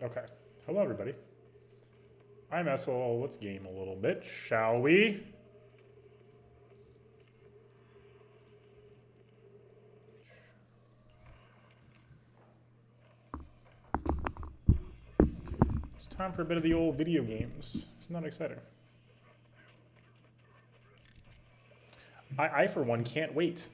Okay. Hello, everybody. I'm Essel. Let's game a little bit, shall we? It's time for a bit of the old video games. It's not exciting. I for one, can't wait.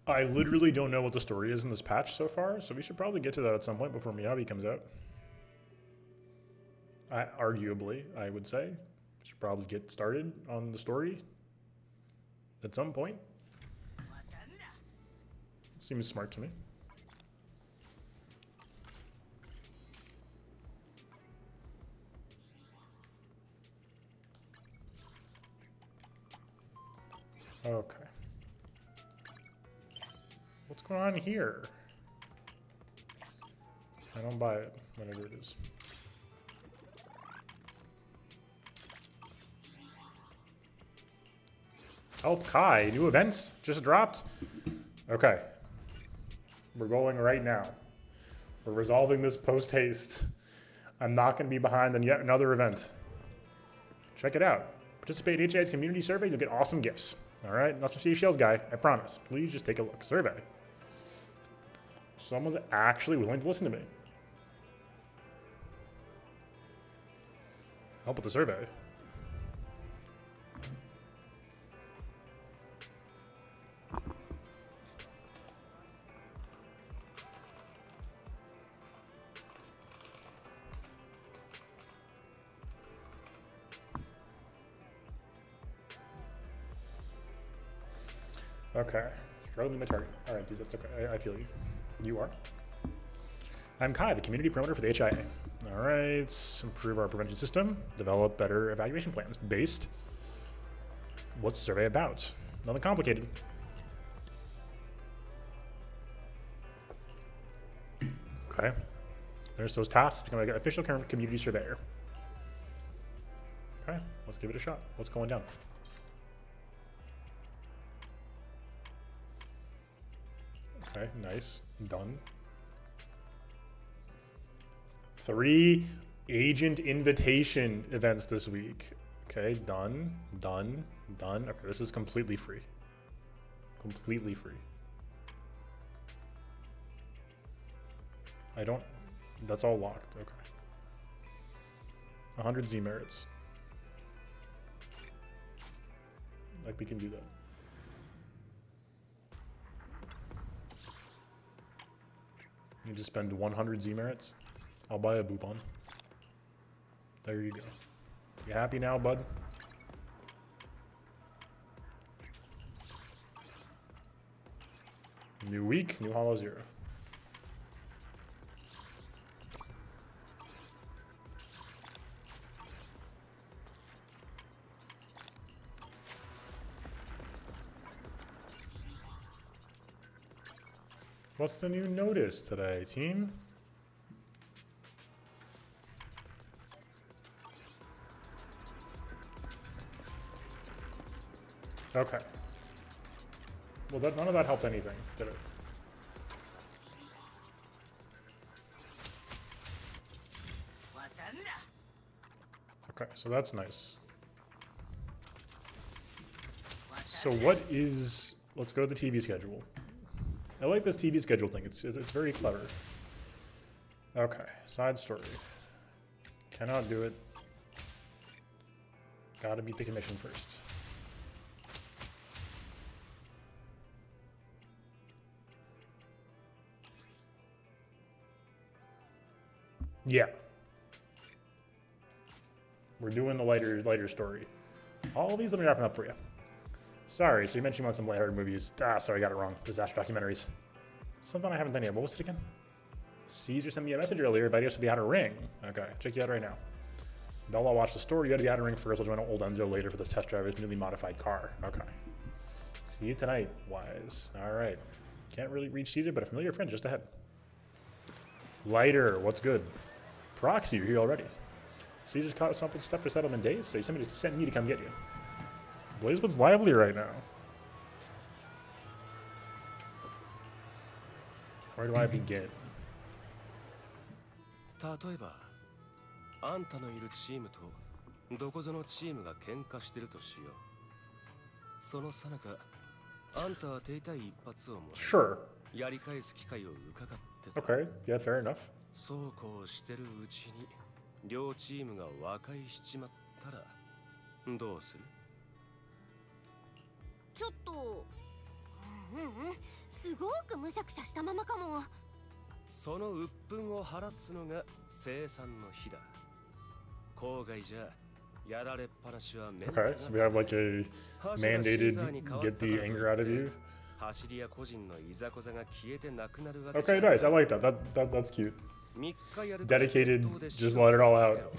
I literally don't know what the story is in this patch so far, so we should probably get to that at some point before Miyabi comes out. Arguably, I would say. We should probably get started on the story at some point. Seems smart to me. Okay. What's going on here? I don't buy it, whatever it is. Help Kai, new events just dropped. Okay. We're going right now. We're resolving this post-haste. I'm not going to be behind on yet another event. Check it out. Participate in HI's community survey, you'll get awesome gifts. All right, not some seashells guy, I promise. Please just take a look. Survey. Someone's actually willing to listen to me. Help with the survey. Okay, struggling my target. All right, dude, that's okay. I feel you. You are. I'm Kai, the community promoter for the HIA. All right, improve our prevention system, develop better evaluation plans. Based. What's the survey about? Nothing complicated. Okay. There's those tasks. Become an official community surveyor. Okay, let's give it a shot. What's going down? Okay, nice. Done. 3 agent invitation events this week. Okay, done, done, done. Okay, this is completely free. Completely free. I don't, that's all locked. Okay. 100 Z merits. Like, we can do that. You just spend 100 Z merits. I'll buy a Boopon. There you go. You happy now, bud? New week, new Hollow Zero. What's the new notice today, team? Okay. Well, none of that helped anything, did it? Okay, so that's nice. So what is... Let's go to the TV schedule. I like this TV schedule thing. It's very clever. Okay, side story. Cannot do it. Gotta beat the commission first. Yeah. We're doing the lighter story. All these, let me wrap them up for you. Sorry, so you mentioned you want some lighthearted movies. Sorry, I got it wrong. Disaster documentaries. Something I haven't done yet. What was it again? Caesar sent me a message earlier inviting us to the Outer Ring. Okay, check you out right now. Bella watched the story. You go to the Outer Ring first. We'll join old Enzo later for this test drive of his newly modified car. Okay. See you tonight, Wise. All right. Can't really reach Caesar, but a familiar friend just ahead. Lighter, what's good? Proxy, you're here already. Caesar's caught some stuff for settlement days, so he sent me to come get you. Blazewood's lively right now. Where do I begin? 例えば、あんたのいるチームとどこぞのチームが喧嘩してるとしよう。その最中、あんたは手痛い一発をもらい、Sure. やり返す機会を伺ってた。Okay. Yeah, fair enough. そうこうしてるうちに、両チームが和解しちまったら、どうする？ちょっと、すごくむしゃくしゃしたままかも。その鬱憤を晴らすのが生産の日だ。郊外じゃやられっぱなしはメンツ Okay, so we have like a mandated get the anger out of you. 走りや個人のいざこざが消えてなくなるわけ。 Okay, nice. I like that. That's cute. 3日やる Dedicated, just let it all out.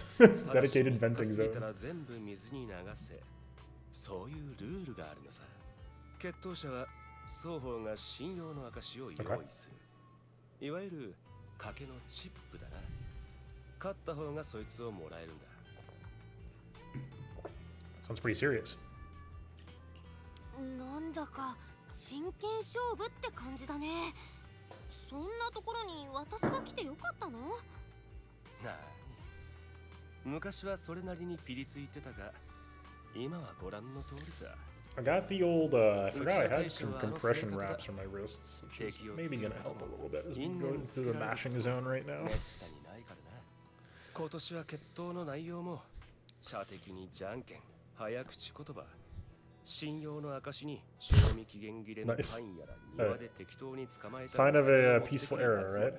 Dedicated venting zone. 全部水に流せ。そういうルールがあるのさ。決闘者は双方が信用の証を用意する。いわゆる賭けのチップだな。勝った方がそいつをもらえるんだ。Sounds pretty serious. なんだか真剣勝負って感じだね。そんなところに私が来てよかったの？なあ、昔はそれなりにピリついてたが、今はご覧の通りさ。I got the old, I forgot I had some compression wraps on my wrists, which is maybe gonna help a little bit as we go through the mashing zone right now. 今年は決闘の内容も、射的にじゃんけん、早口言葉、信用の証に賞味期限切れのパンやら庭で適当に捕まえた Sign of a peaceful era, right?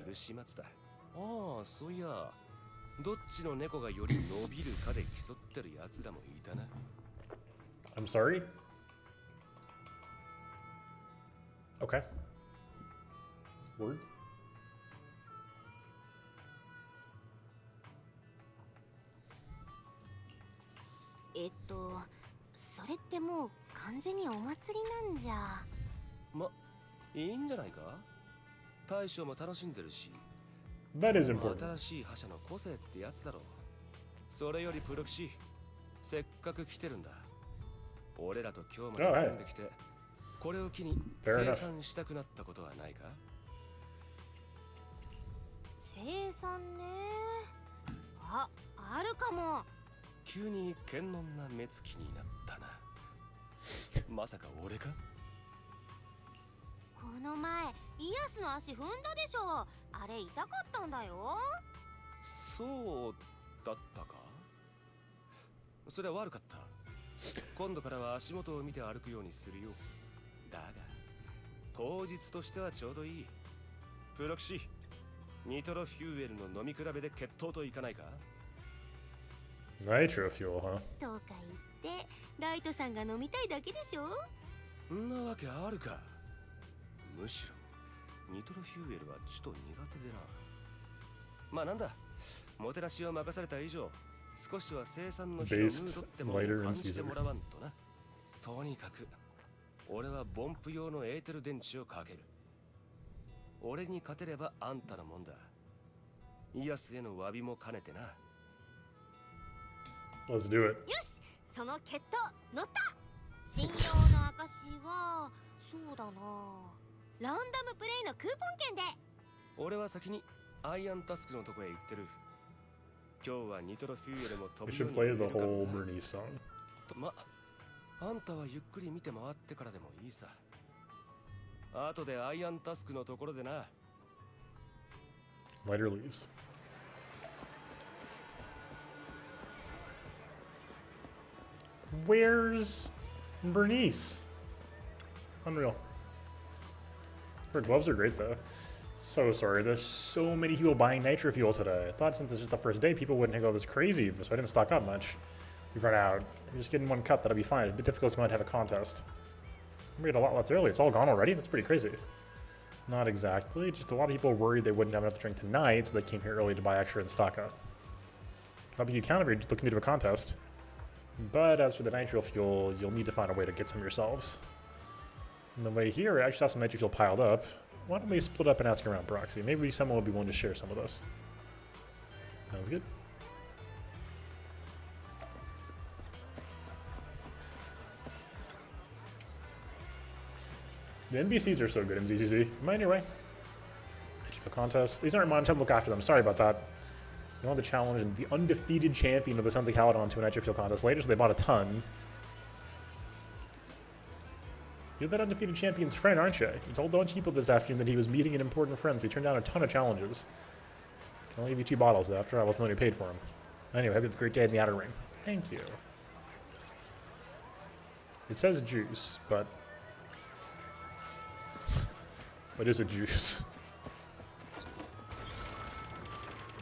ああ、そういや、どっちの猫がより伸びるかで競ってるやつらもいたな。I'm sorry? Okay. Word? それってもう完全にお祭りなんじゃ。ま、いいんじゃないか？大将も楽しんでるし。That is important. 新しい覇者の個性ってやつだろう。それよりプロキシ、せっかく来てるんだ。俺らと今日まで組んできて、これを機に生産したくなったことはないか？生産ね。あるかも。急に堅能な目つきになったな。まさか俺か？この前イアスの足踏んだでしょ。あれ痛かったんだよ。そうだったか？それは悪かった。今度からは足元を見て歩くようにするよ。だが口実としてはちょうどいい。プロキシ、ニトロフューエルの飲み比べで決闘といかないか？Nitro fuel, huh? とか言ってライトさんが飲みたいだけでしょ。そんなわけあるか。むしろニトロフューエルはちょっと苦手でな。まあなんだ、もてなしを任された以上、少しは生産の日のムードってものを感じてもらわんとな。とにかく俺はボンプ用のエーテル電池をかける。俺に勝てればあんたのもんだ。イアスへの詫びも兼ねてな。Let's do it. よし、その決闘乗った。信用の証はそうだな。ランダムプレイのクーポン券で。俺は先にアイアンタスクのとこへ行ってる。今日はニトロフューエルも飛 We ぶよ should うに play the whole Bernice song. ま、あんたはゆっくり見て回ってからでもいいさ。後でアイアンタスクのところでな。Lighter leaves. Where's Bernice? Unreal. Her gloves are great though. So sorry, there's so many people buying nitro fuel today. I thought since it's just the first day, people wouldn't go this crazy, so I didn't stock up much. We've run out. We're just getting one cup, that'll be fine. It's a bit difficult to have a contest. We get a lot less early. It's all gone already? That's pretty crazy. Not exactly. Just a lot of people were worried they wouldn't have enough to drink tonight, so they came here early to buy extra and stock up. Probably you count if you're looking to do a contest. But as for the nitro fuel, you'll need to find a way to get some yourselves. On the way here, I actually saw some nitro fuel piled up. Why don't we split up and ask around proxy? Maybe someone will be willing to share some with us. Sounds good. The NPCs are so good in ZZZ. Am I on your way? The contest. These aren't mine. Time to look after them. Sorry about that. They wanted to challenge the undefeated champion of the Sons of Caledon to a Nitro Fuel contest later, so they bought a ton. You're that undefeated champion's friend, aren't you? You told a bunch of people this afternoon that he was meeting an important friend. We turned down a ton of challenges. Can only give you 2 bottles after I wasn't the one who paid for them. Anyway, hope you have a great day in the outer ring. Thank you. It says juice, but what is a juice?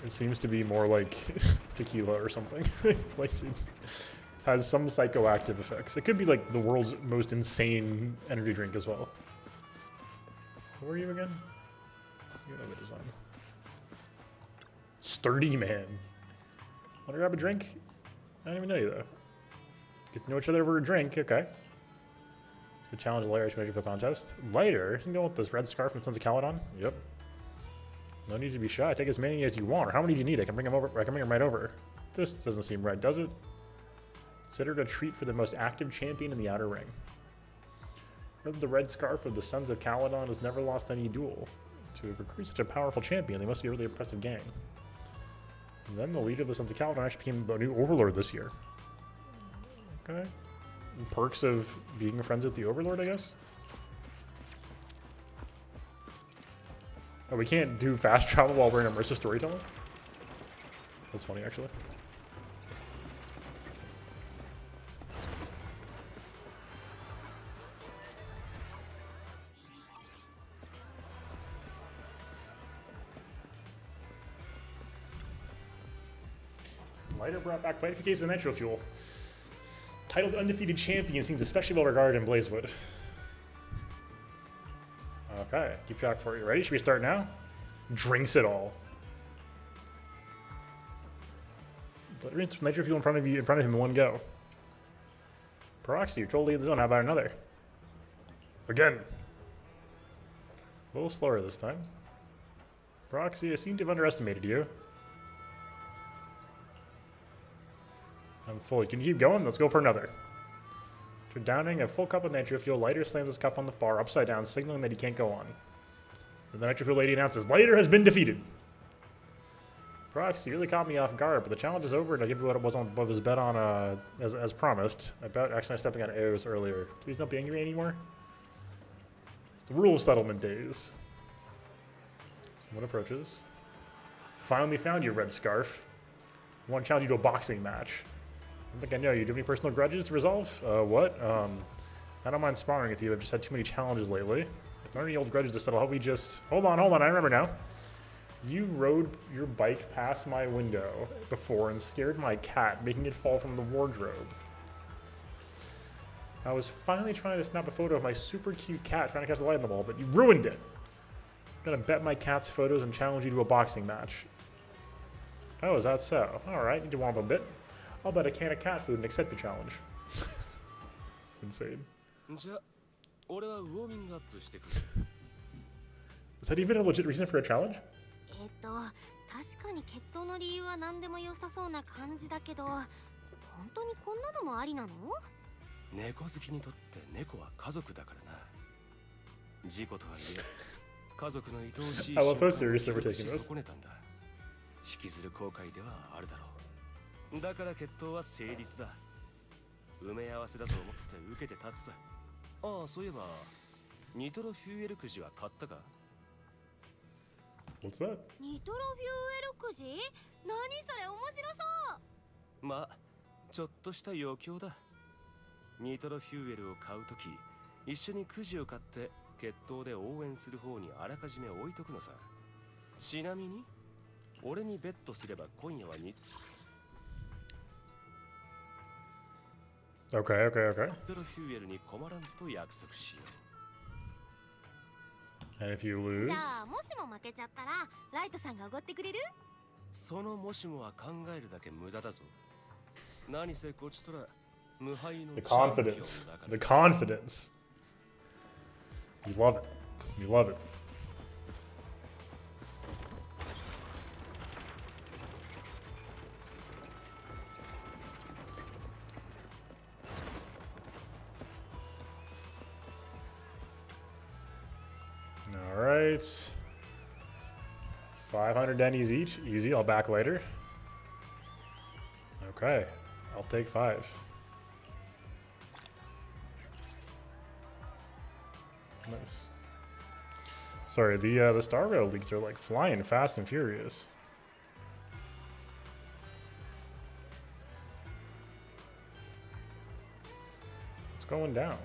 It seems to be more like tequila or something. Like it has some psychoactive effects. It could be like the world's most insane energy drink as well. Who are you again? You know the design. Sturdy man. Want to grab a drink? I didn't even know you though. Get to know each other over a drink. Okay. The challenge later to measure for contest. Lighter. You can go with this red scarf from Sons of Caledon. Yep. No need to be shy. Take as many as you want. Or how many do you need? I can bring them over. I can bring them right over. This doesn't seem right, does it? Considered a treat for the most active champion in the outer ring. The red scarf of the Sons of Caledon has never lost any duel. To recruit such a powerful champion, they must be a really impressive gang. And then the leader of the Sons of Caledon actually became the new overlord this year. Okay. Perks of being friends with the overlord, I guess? Oh, we can't do fast travel while we're in immersive storytelling? That's funny, actually. Lighter brought back quite a few cases of nitro fuel. Titled Undefeated Champion seems especially well regarded in Blazewood. Okay, keep track for you. Ready? Should we start now? Drinks it all. But nitro fuel in front of you, in front of him in one go. Proxy, you're totally in the zone. How about another? Again. A little slower this time. Proxy, I seem to have underestimated you. I'm full. Can you keep going? Let's go for another. After downing a full cup of nitro fuel, Lighter slams his cup on the bar upside down, signaling that he can't go on. And the nitro fuel lady announces, Lighter has been defeated. Proxy really caught me off guard, but the challenge is over, and I'll give you what it was on what was bet on as promised. I bet accidentally stepping on AOs earlier. Please don't be angry anymore. It's the rule of settlement days. Someone approaches. Finally found you, red scarf. I want to challenge you to a boxing match. I don't think I know you. Do you have any personal grudges to resolve? What? I don't mind sparring with you. I've just had too many challenges lately. If there are any old grudges to settle, how about we just... Hold on. I remember now. You rode your bike past my window before and scared my cat, making it fall from the wardrobe. I was finally trying to snap a photo of my super cute cat trying to catch the light on the wall, but you ruined it. I'm gonna bet my cat's photos and challenge you to a boxing match. Oh, is that so? Alright, you do want a bit. I'll bet a can of cat food and accept the challenge. Insane. Is that even a legit reason for a challenge? 確かに決闘の理由は何でも良さそうな感じだけど、本当にこんなのもありなの？猫好きにとって猫は家族だからな。事故とはいえ、家族の愛おしい瞬間を損ねたんだ。引きずる後悔ではあるだろう。だから決闘は成立だ。埋め合わせだと思って受けて立つさ。ああ、そういえばニトロフューエルくじは買ったか？ What's that? ニトロフューエルくじ？何それ面白そう。まあ、ちょっとした余興だ。ニトロフューエルを買うとき、一緒にくじを買って決闘で応援する方にあらかじめ置いとくのさ。ちなみに、俺にベットすれば今夜はニ Okay. トロフューエルに困らんと約束しよう。 And if you lose? じゃあもしも負けちゃったらライトさんがおごってくれる？そのもしもは考えるだけ無駄だぞ。何せこちとら無敗の The confidence. The confidence. You love it. You love it. All right. 500 dennies each. Easy. I'll back later. Okay. I'll take 5. Nice. Sorry, the Star Rail leaks are like flying fast and furious. It's going down.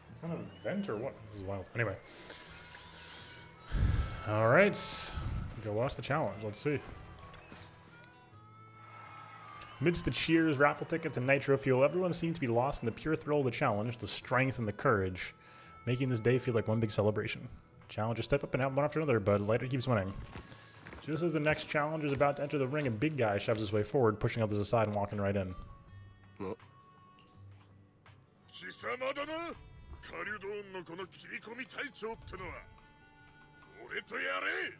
It's not an event or what? This is wild. Anyway. All right. Go watch the challenge. Let's see. Amidst the cheers, raffle tickets, and nitro fuel, everyone seemed to be lost in the pure thrill of the challenge, the strength and the courage, making this day feel like one big celebration. Challengers step up and out one after another, but lighter keeps winning. Just as the next challenger is about to enter the ring, a big guy shoves his way forward, pushing others aside and walking right in. 貴様だな、カリュドーンのこの切り込み隊長ってのは。俺とやれ。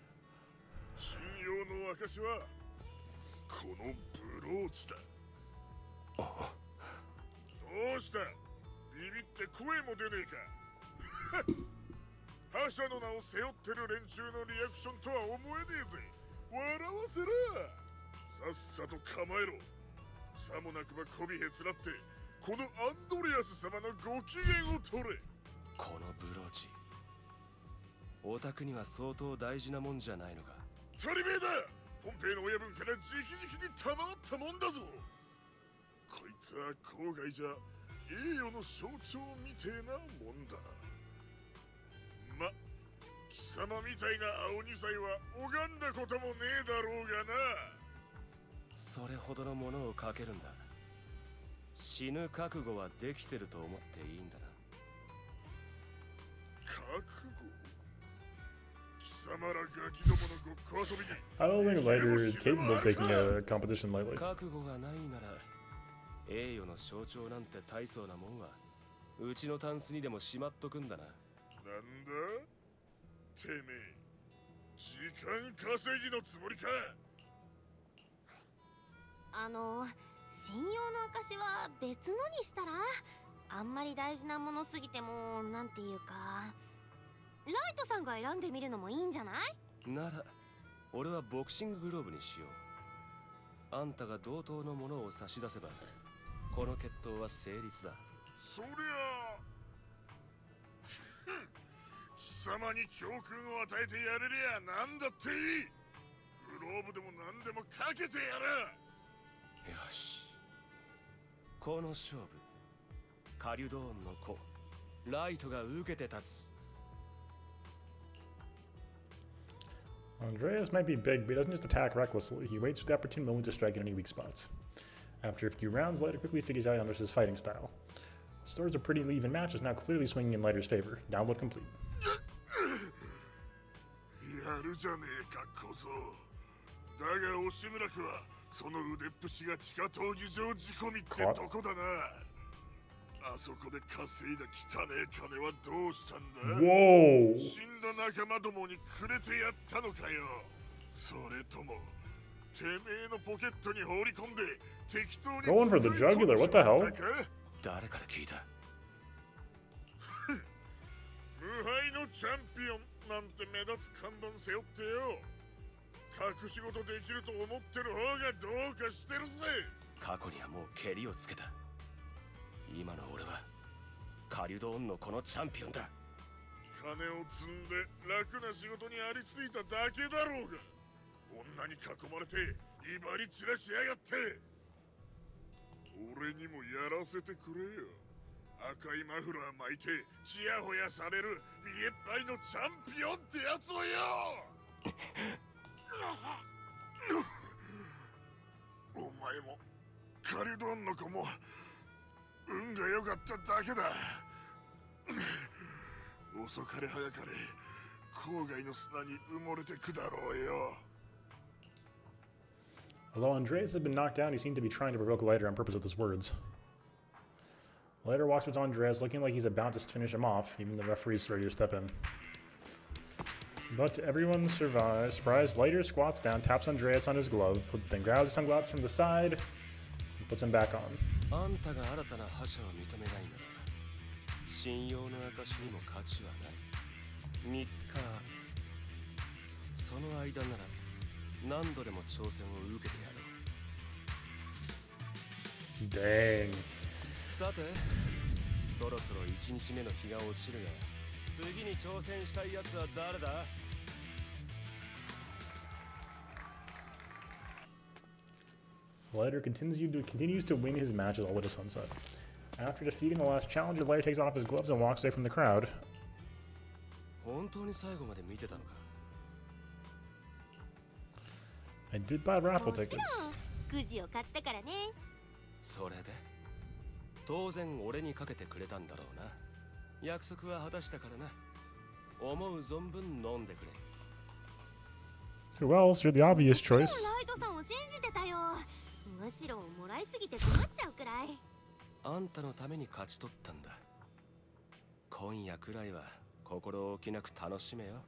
信用の証はこのブローチだ。どうした？ビビって声も出ねえか。覇者の名を背負ってる連中のリアクションとは思えねえぜ。笑わせろ。さっさと構えろ。さもなくばこびへつらって。 このアンドレアス様のご機嫌を取れ。このブローチ、オタクには相当大事なもんじゃないのか。当たり前だ。ポンペイの親分から直々に賜ったもんだぞ。こいつは郊外じゃ栄誉の象徴みてえなもんだ。ま、貴様みたいな青二歳は拝んだこともねえだろうがな。それほどのものをかけるんだ。 死ぬ覚悟はできてると思っていいんだな。覚悟？貴様らガキどものごっこ遊びに。 I don't think Lighter is capable of taking a competition lightly. 覚悟がないなら、栄誉の象徴なんて大層なもんは、うちのタンスにでもしまっとくんだな。なんだ？てめえ、時間稼ぎのつもりか？信用の証は別のにしたら？あんまり大事なものすぎてもなんていうか、ライトさんが選んでみるのもいいんじゃない？なら俺はボクシンググローブにしよう。あんたが同等のものを差し出せばこの決闘は成立だ。そりゃ貴様に教訓を与えてやれりゃ何だっていい。グローブでも何でもかけてやる。よし、この勝負、カリュドーンの子、ライトが受けて立つ。Andreas might be big, but he doesn't just attack recklessly. He waits for the opportune moment to strike at any weak spots. After a few rounds, Lighter quickly figures out Andreas' fighting style. The stories are pretty even match is now clearly swinging in Lighter's favor. Download complete. やるじゃねえか小僧。だが押村区はその腕っぷしが地下闘技場仕込みってとこだな。あそこで稼いだ汚え金はどうしたんだ？ Whoa! 死んだ仲間どもにくれてやったのかよ。それともてめえのポケットに放り込んで適当に Going for the jugular, what the hell? 誰から聞いた？無敗のチャンピオンなんて目立つ看板背負ってよ。隠し事できると思ってる方がどうかしてるぜ。過去にはもうケリをつけた。今の俺はカリュドーンのこのチャンピオンだ。金を積んで楽な仕事にありついただけだろうが。女に囲まれて威張り散らしやがって。俺にもやらせてくれよ。赤いマフラー巻いてチヤホヤされる見えっ張りのチャンピオンってやつをよ。お前もカリドンの子も運が良かっただけだ。遅かれ早かれ郊外の砂に埋もれてくだろうよ。 Although Andreas had been knocked down, he seemed to be trying to provoke Leiter on purpose with his words. Leiter walks towards Andreas, looking like he's about to finish him off. Even the referee's ready to step in. But everyone survives. Surprised, Leiter squats down, taps Andreas on his glove, then grabs his sunglasses from the side, and puts him back on. あんたが新たな覇者を認めないなら信用の証にも価値はない。3日その間なら何度でも挑戦を受けてやろう。 Dang. さてそろそろ1日目の日が落ちるが次に挑戦したいやつは誰だ？ Leiter continues to win his matches all the way to sunset. After defeating the last challenger, Leiter takes off his gloves and walks away from the crowd. 本当に最後まで見てたのか？ I did buy raffle もちろん tickets. くじを買ったからね。それで当然俺にかけてくれたんだろうな。約束は果たしたからな。思う存分飲んでくれ。 Who else? You're the obvious も choice. ちろんライトさんを信じてたよ。むしろもらいすぎて困っちゃうくらい。あんたのために勝ち取ったんだ。今夜くらいは心置きなく楽しめよ。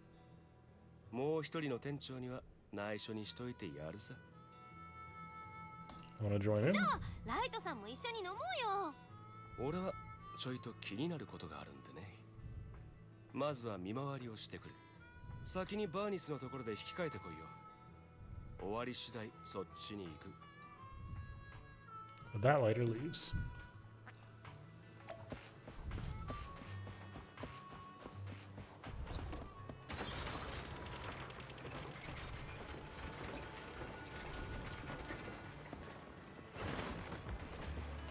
もう一人の店長には内緒にしといてやるさ。 Want to join in? じゃあライトさんも一緒に飲もうよ。俺はちょいと気になることがあるんでね。まずは見回りをしてくれ。先にバーニスのところで引き換えてこいよ。終わり次第そっちに行く。 With that, Leiter leaves.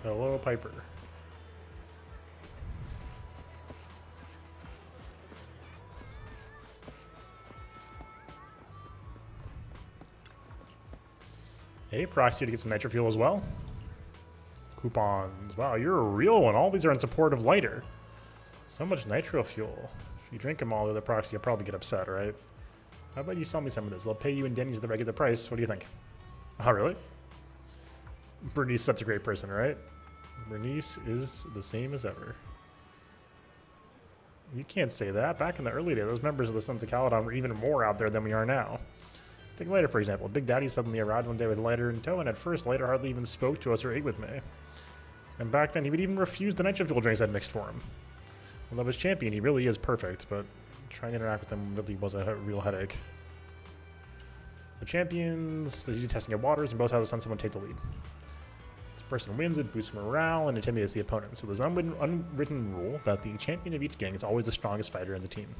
Hello, Piper. Hey, Proxy to get some nitro fuel as well. Coupons. Wow, you're a real one. All these are in support of Leiter. So much nitro fuel. If you drink them all, the Proxy, you'll probably get upset, right? How about you sell me some of this? They'll pay you in Denny's the regular price. What do you think? Oh, really? Bernice is such a great person, right? Bernice is the same as ever. You can't say that. Back in the early days, those members of the Sons of Caledon were even more out there than we are now. Take Leiter, for example. Big Daddy suddenly arrived one day with Leiter in tow, and at first, Leiter hardly even spoke to us or ate with me. And back then, he would even refuse the nitro fuel drinks I'd mixed for him. Although as champion, he really is perfect, but trying to interact with him really was a real headache. The champions, they're usually testing at waters, and both have to send someone take the lead. This person wins, it boosts morale, and intimidates the opponent. So there's an unwritten rule that the champion of each gang is always the strongest fighter in the team.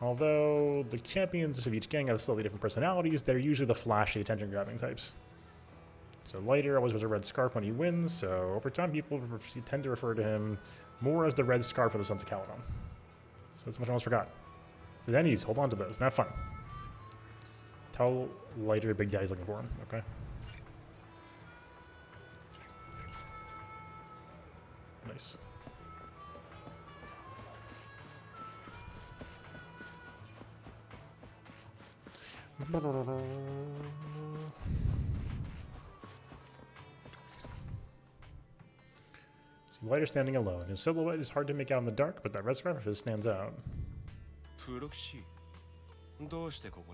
Although the champions of each gang have slightly different personalities, they're usually the flashy, attention-grabbing types. So Leiter always wears a red scarf when he wins, so over time people tend to refer to him more as the red scarf of the Sons of Caledon. So that's much I almost forgot. The Denny's, hold on to those, and have fun. Tell Leiter Big Daddy's looking for him, okay? Nice. See Leiter standing alone. His silhouette is hard to make out in the dark, but that red scarf of his stands out. プロキシどうしてここ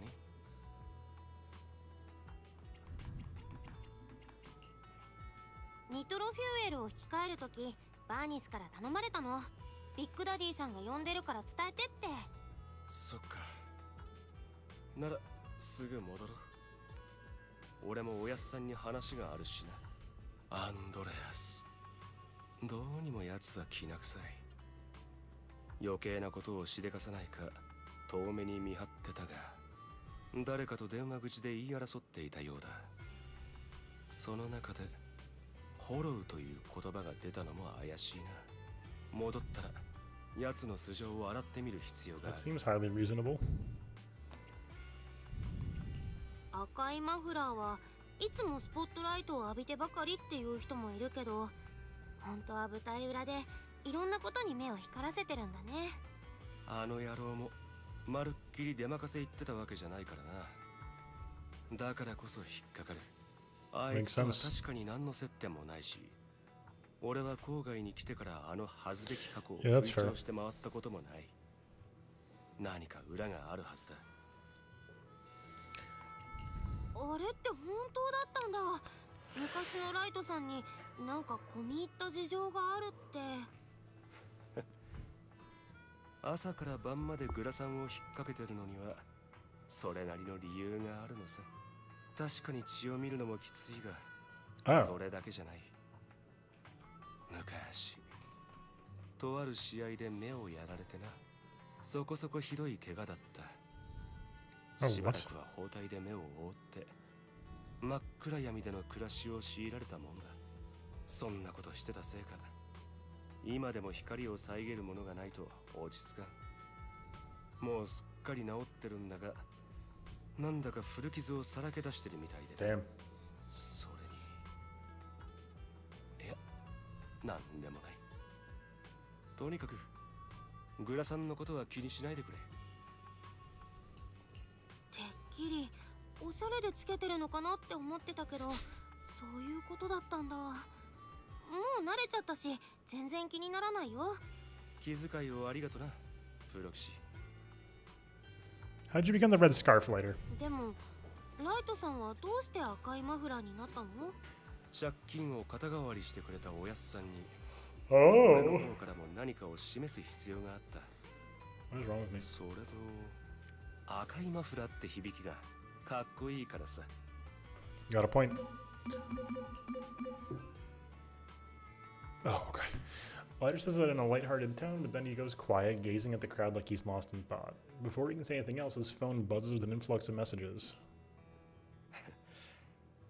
に？ニトロフューエルを引き換えるとき、バーニスから頼まれたの。ビッグダディさんが呼んでるから伝えてって。そっか。ならすぐ戻ろう。俺もおやっさんに話があるしな。アンドレアス。どうにも奴は気な臭い。余計なことをしでかさないか遠目に見張ってたが、誰かと電話口で言い争っていたようだ。その中でホロウという言葉が出たのも怪しいな。戻ったら奴の素性を洗ってみる必要があ That る。 seems highly reasonable. 赤いマフラーはいつもスポットライトを浴びてばかりっていう人もいるけど、本当は舞台裏でいろんなことに目を光らせてるんだね。あの野郎もまるっきり出任せ言ってたわけじゃないからな。だからこそ引っかかる。あいつとは確かに何の接点もないし、俺は郊外に来てからあの恥ずべき過去を吹聴して回ったこともない。何か裏があるはずだ。あれって本当だったんだ。昔のライトさんになんか込み入った事情があるって。朝から晩までグラサンを引っ掛けてるのにはそれなりの理由があるのさ。確かに血を見るのもきついが、それだけじゃない。昔とある試合で目をやられてな。そこそこひどい怪我だった。しばらくは包帯で目を覆って真っ暗闇での暮らしを強いられたもんだ。そんなことしてたせいか、今でも光を遮るものがないと落ち着かん。もうすっかり治ってるんだが、なんだか古傷をさらけ出してるみたいで。それに、いや、なんでもない。とにかくグラさんのことは気にしないでくれ。てっきりおしゃれでつけてるのかなって思ってたけど、そういうことだったんだ。もう慣れちゃったし全然気にならないよ。気遣いをありがとな、プロ騎士。How'd you become the red scarf lighter? でもライトさんはどうして赤いマフラーになったの？借金を肩代わりしてくれたおやすさんに、Oh. 俺の方からも何かを示す必要があった。 What is wrong with me? それと赤いマフラーって響きがかっこいいからさ。 Got a point. Oh, okay. Lighter says that in a lighthearted tone, but then he goes quiet, gazing at the crowd like he's lost in thought. Before he can say anything else, his phone buzzes with an influx of messages.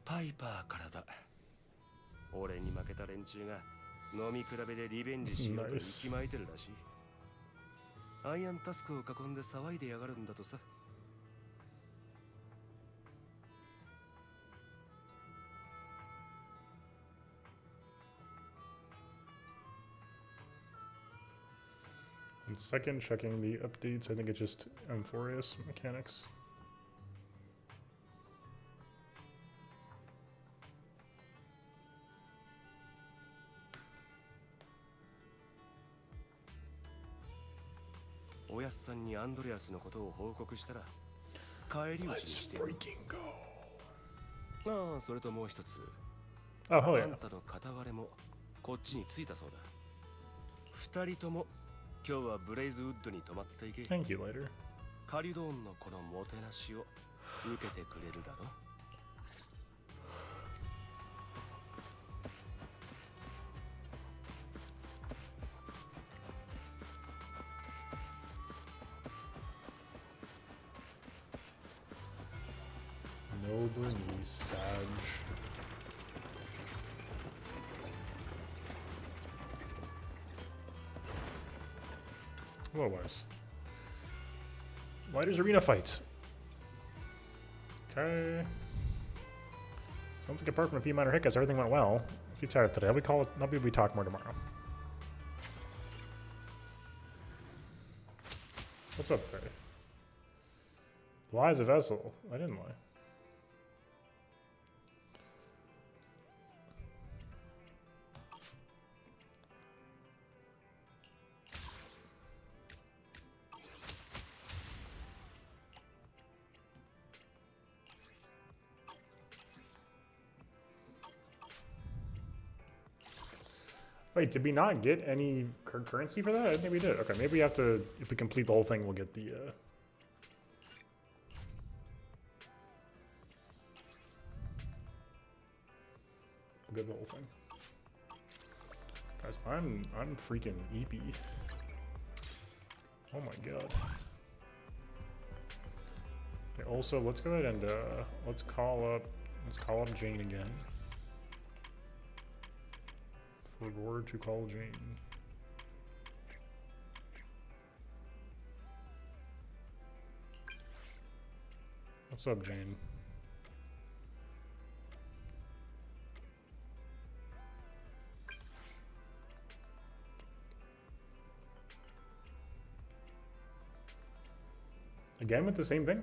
パイパーからだ。俺に負けた連中が飲み比べでリベンジしようと息巻いてるらしい。アイアンタスクを囲んで騒いでやがるんだとさ。And second, checking the updates. I think it's just M4S mechanics. Oyasu おやすさんにアンドレアスのことを報告したら帰り討ちにしてやる。ああ、それともう一つ。Oh, Hoyo. あんたの片割れもこっちに着いたそうだ。二人とも今日はブレイズウッドに泊まっていけ。 Thank you, later. カリドーンのこのもてなしを受けてくれるだろ。Noble niece, Sag. Otherwise. Lighter's arena fights. Okay. Sounds like apart from a few minor hiccups, everything went well. If you're tired today, maybe we talk more tomorrow. What's up, Faye? Lies a vessel. I didn't lie. Wait, did we not get any currency for that? I think we did. Okay, maybe we have to, if we complete the whole thing, we'll get the, we'll get the whole thing. Guys, I'm freaking eepy. Oh my god. Okay, also, let's go ahead and, let's call up Jane again. For order to call Jane. What's up, Jane? Again with the same thing?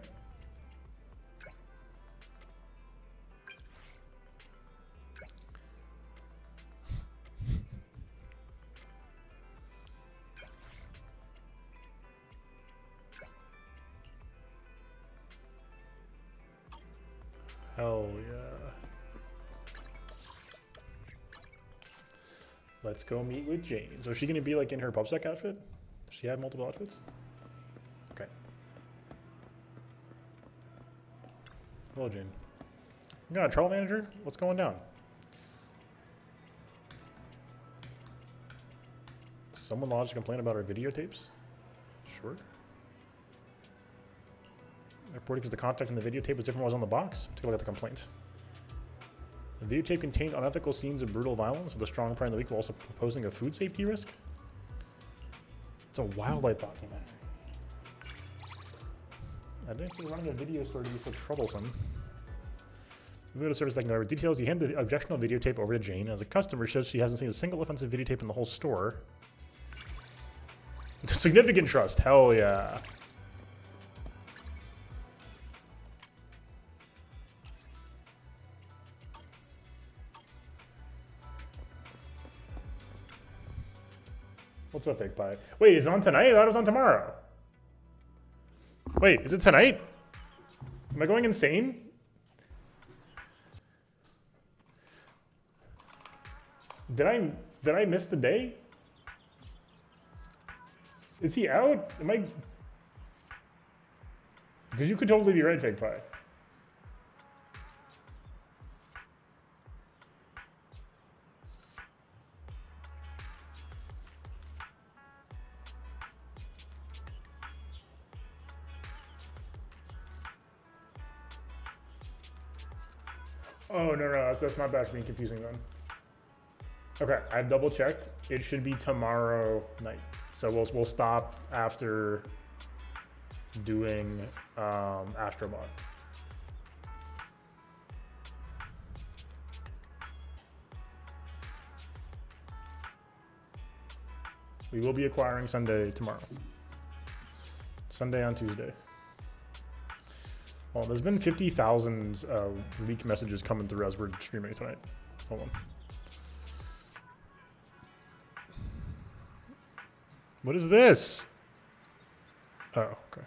Hell yeah. Let's go meet with Jane. So is she gonna be like in her PubSec outfit? Does she have multiple outfits? Okay. Hello, Jane. You got a trouble manager? What's going down? Someone lodged a complaint about our videotapes? Sure. Reporting because the contact in the videotape was different from what was on the box. Take a look at the complaint. The videotape contained unethical scenes of brutal violence with a strong pride in the week while also proposing a food safety risk. It's a wildlife documentary. I didn't think running a video store to be so troublesome. We go to service deck, no details. You hand the objectionable videotape over to Jane. As a customer, shows she hasn't seen a single offensive videotape in the whole store. It's a significant trust. Hell yeah. What's up, Fake Pie? Wait, is it on tonight? I thought it was on tomorrow. Wait, is it tonight? Am I going insane? Did I miss the day? Is he out? Am I? Because you could totally be right, Fake Pie. Oh, no, that's my bad for being confusing then. Okay, I've double checked. It should be tomorrow night. So we'll stop after doing Astrobot. We will be acquiring Sunday tomorrow. Sunday on Tuesday. Well, there's been 50,000 leak messages coming through as we're streaming tonight. Hold on. What is this? Oh, okay.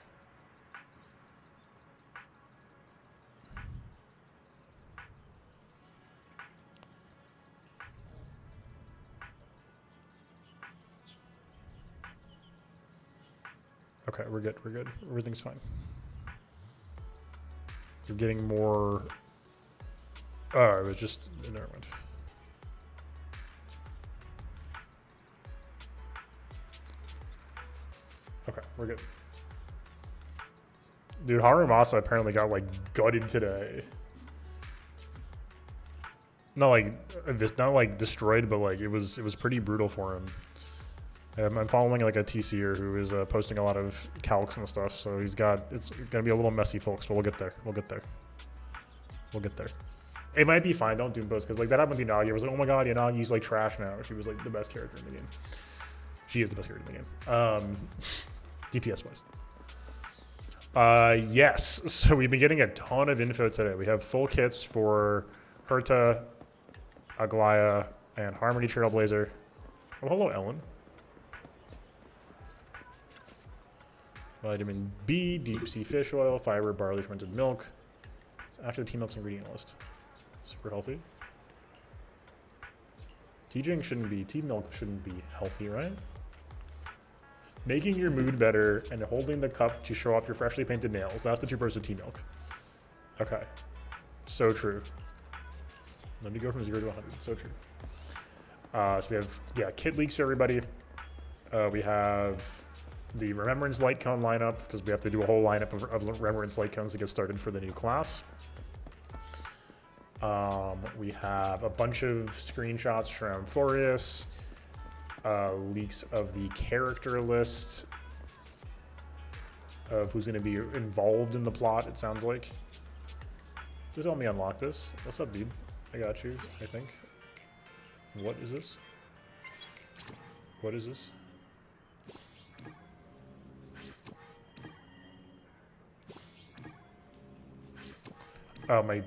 Okay, we're good. We're good. Everything's fine. You're getting more. Oh, it was just. Never mind. Okay, we're good. Dude, Harumasa apparently got like gutted today. Not like destroyed, but like it was pretty brutal for him. I'm following like a TCer who is posting a lot of calcs and stuff, so it's gonna be a little messy, folks, but we'll get there. We'll get there. We'll get there. It might be fine. Don't doom post because like that happened with Yanagi. I was like, oh my god, Yanagi's like trash now. She was like the best character in the game. She is the best character in the game. DPS wise. Yes. So we've been getting a ton of info today. We have full kits for Herta, Aglaya, and Harmony Trailblazer. Oh, hello, Ellen. Vitamin B, deep sea fish oil, fiber, barley, fermented milk. It's actually the Tea Milk's ingredient list. Super healthy. Tea milk shouldn't be healthy, right? Making your mood better and holding the cup to show off your freshly painted nails. That's the 2 parts of tea milk. Okay. So true. Let me go from 0 to 100. So true. So we have, kit leaks for everybody. We have the Remembrance Light Cone lineup, because we have to do a whole lineup of Remembrance Light Cones to get started for the new class. We have a bunch of screenshots from Forius, leaks of the character list of who's going to be involved in the plot, it sounds like. Just help me unlock this. What's up, dude? I got you, I think. What is this? What is this? Oh, my...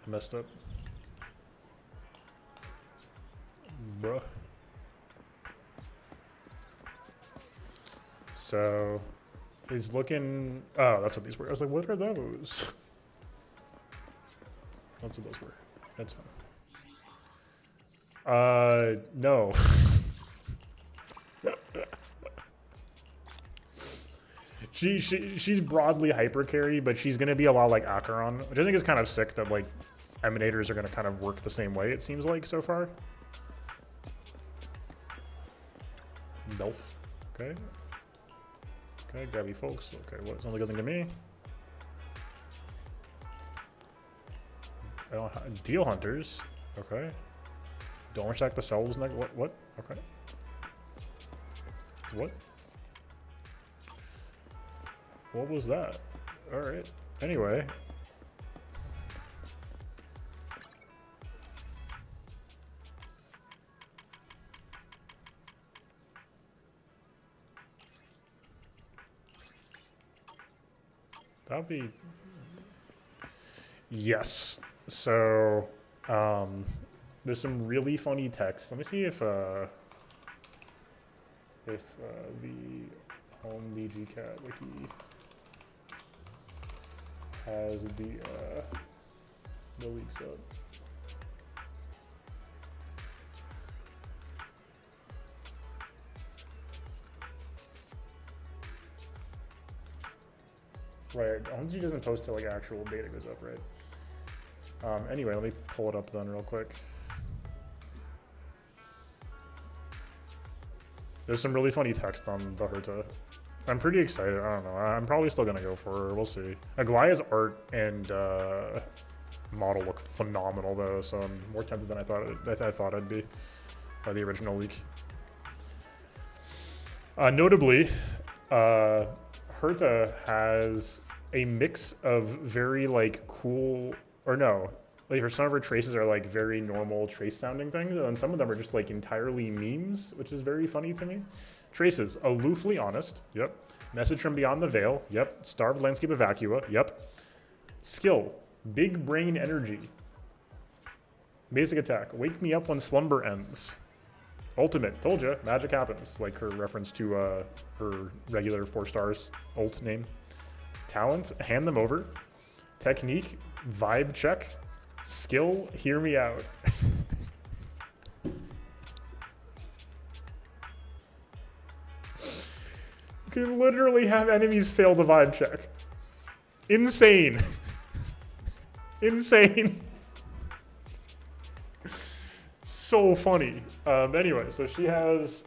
I messed up. Bruh. So, he's looking... Oh, that's what these were. I was like, what are those? That's what those were. That's fine. No. She's broadly hyper carry, but she's gonna be a lot like Acheron, which I think is kind of sick that like Emanators are gonna kind of work the same way, it seems like so far. Delph. Okay. Okay, grabby folks. Okay, what's only good thing to me? I don't Deal Hunters. Okay. Don't attack the selves next. What? Okay. What? What was that? Alright. Anyway. That'll be... Yes. So, there's some really funny text. Let me see if the Home DG Cat wiki has the leaks up. Right, Home DG doesn't post till like actual data goes up, right? Anyway, let me pull it up then real quick. There's some really funny text on the Herta. I'm pretty excited. I don't know. I'm probably still gonna go for her. We'll see. Aglaya's art and model look phenomenal though, so I'm more tempted than I thought I'd be by the original leak. Notably, Herta has a mix of very like cool, or no, like some of her traces are like very normal trace sounding things, and some of them are just like entirely memes, which is very funny to me. Traces: aloofly honest, yep. Message from beyond the veil, yep. Starved landscape of Vacua, yep. Skill: big brain energy. Basic attack: wake me up when slumber ends. Ultimate: told ya, magic happens. Like her reference to her regular 4 stars ult name. Talent: hand them over. Technique: vibe check. Skill: hear me out. You can literally have enemies fail the vibe check. Insane. Insane. So funny. Anyway, so she has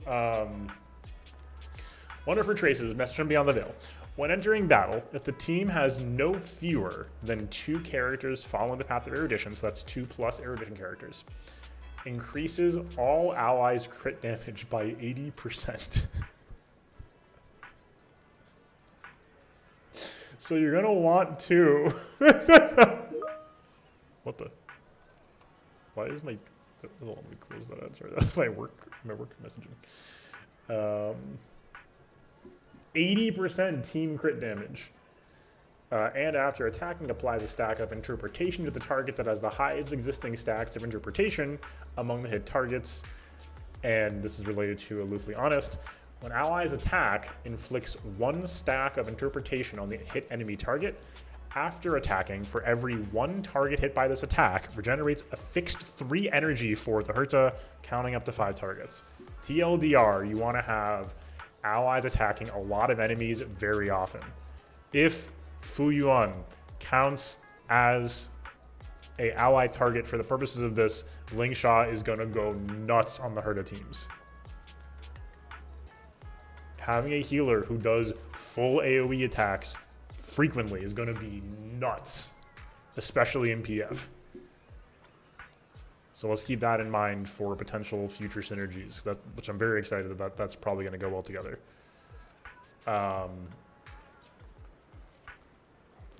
one of her traces, Message from Beyond the Veil. When entering battle, if the team has no fewer than 2 characters following the path of erudition, so that's 2+ erudition characters, increases all allies' crit damage by 80%. So you're gonna want to. What the? Why is my? Oh, let me close that out. Sorry, that's my work messaging. 80% team crit damage. And after attacking, applies a stack of interpretation to the target that has the highest existing stacks of interpretation among the hit targets. And this is related to aloofly honest. When allies attack, inflicts 1 stack of interpretation on the hit enemy target. After attacking, for every 1 target hit by this attack, regenerates a fixed 3 energy for the Herta, counting up to 5 targets. TLDR, you want to have allies attacking a lot of enemies very often. If Fuyuan counts as a ally target for the purposes of this, Ling Sha is going to go nuts on the Herta teams. Having a healer who does full AoE attacks frequently is going to be nuts, especially in PF. So let's keep that in mind for potential future synergies, which I'm very excited about. That's probably going to go well together.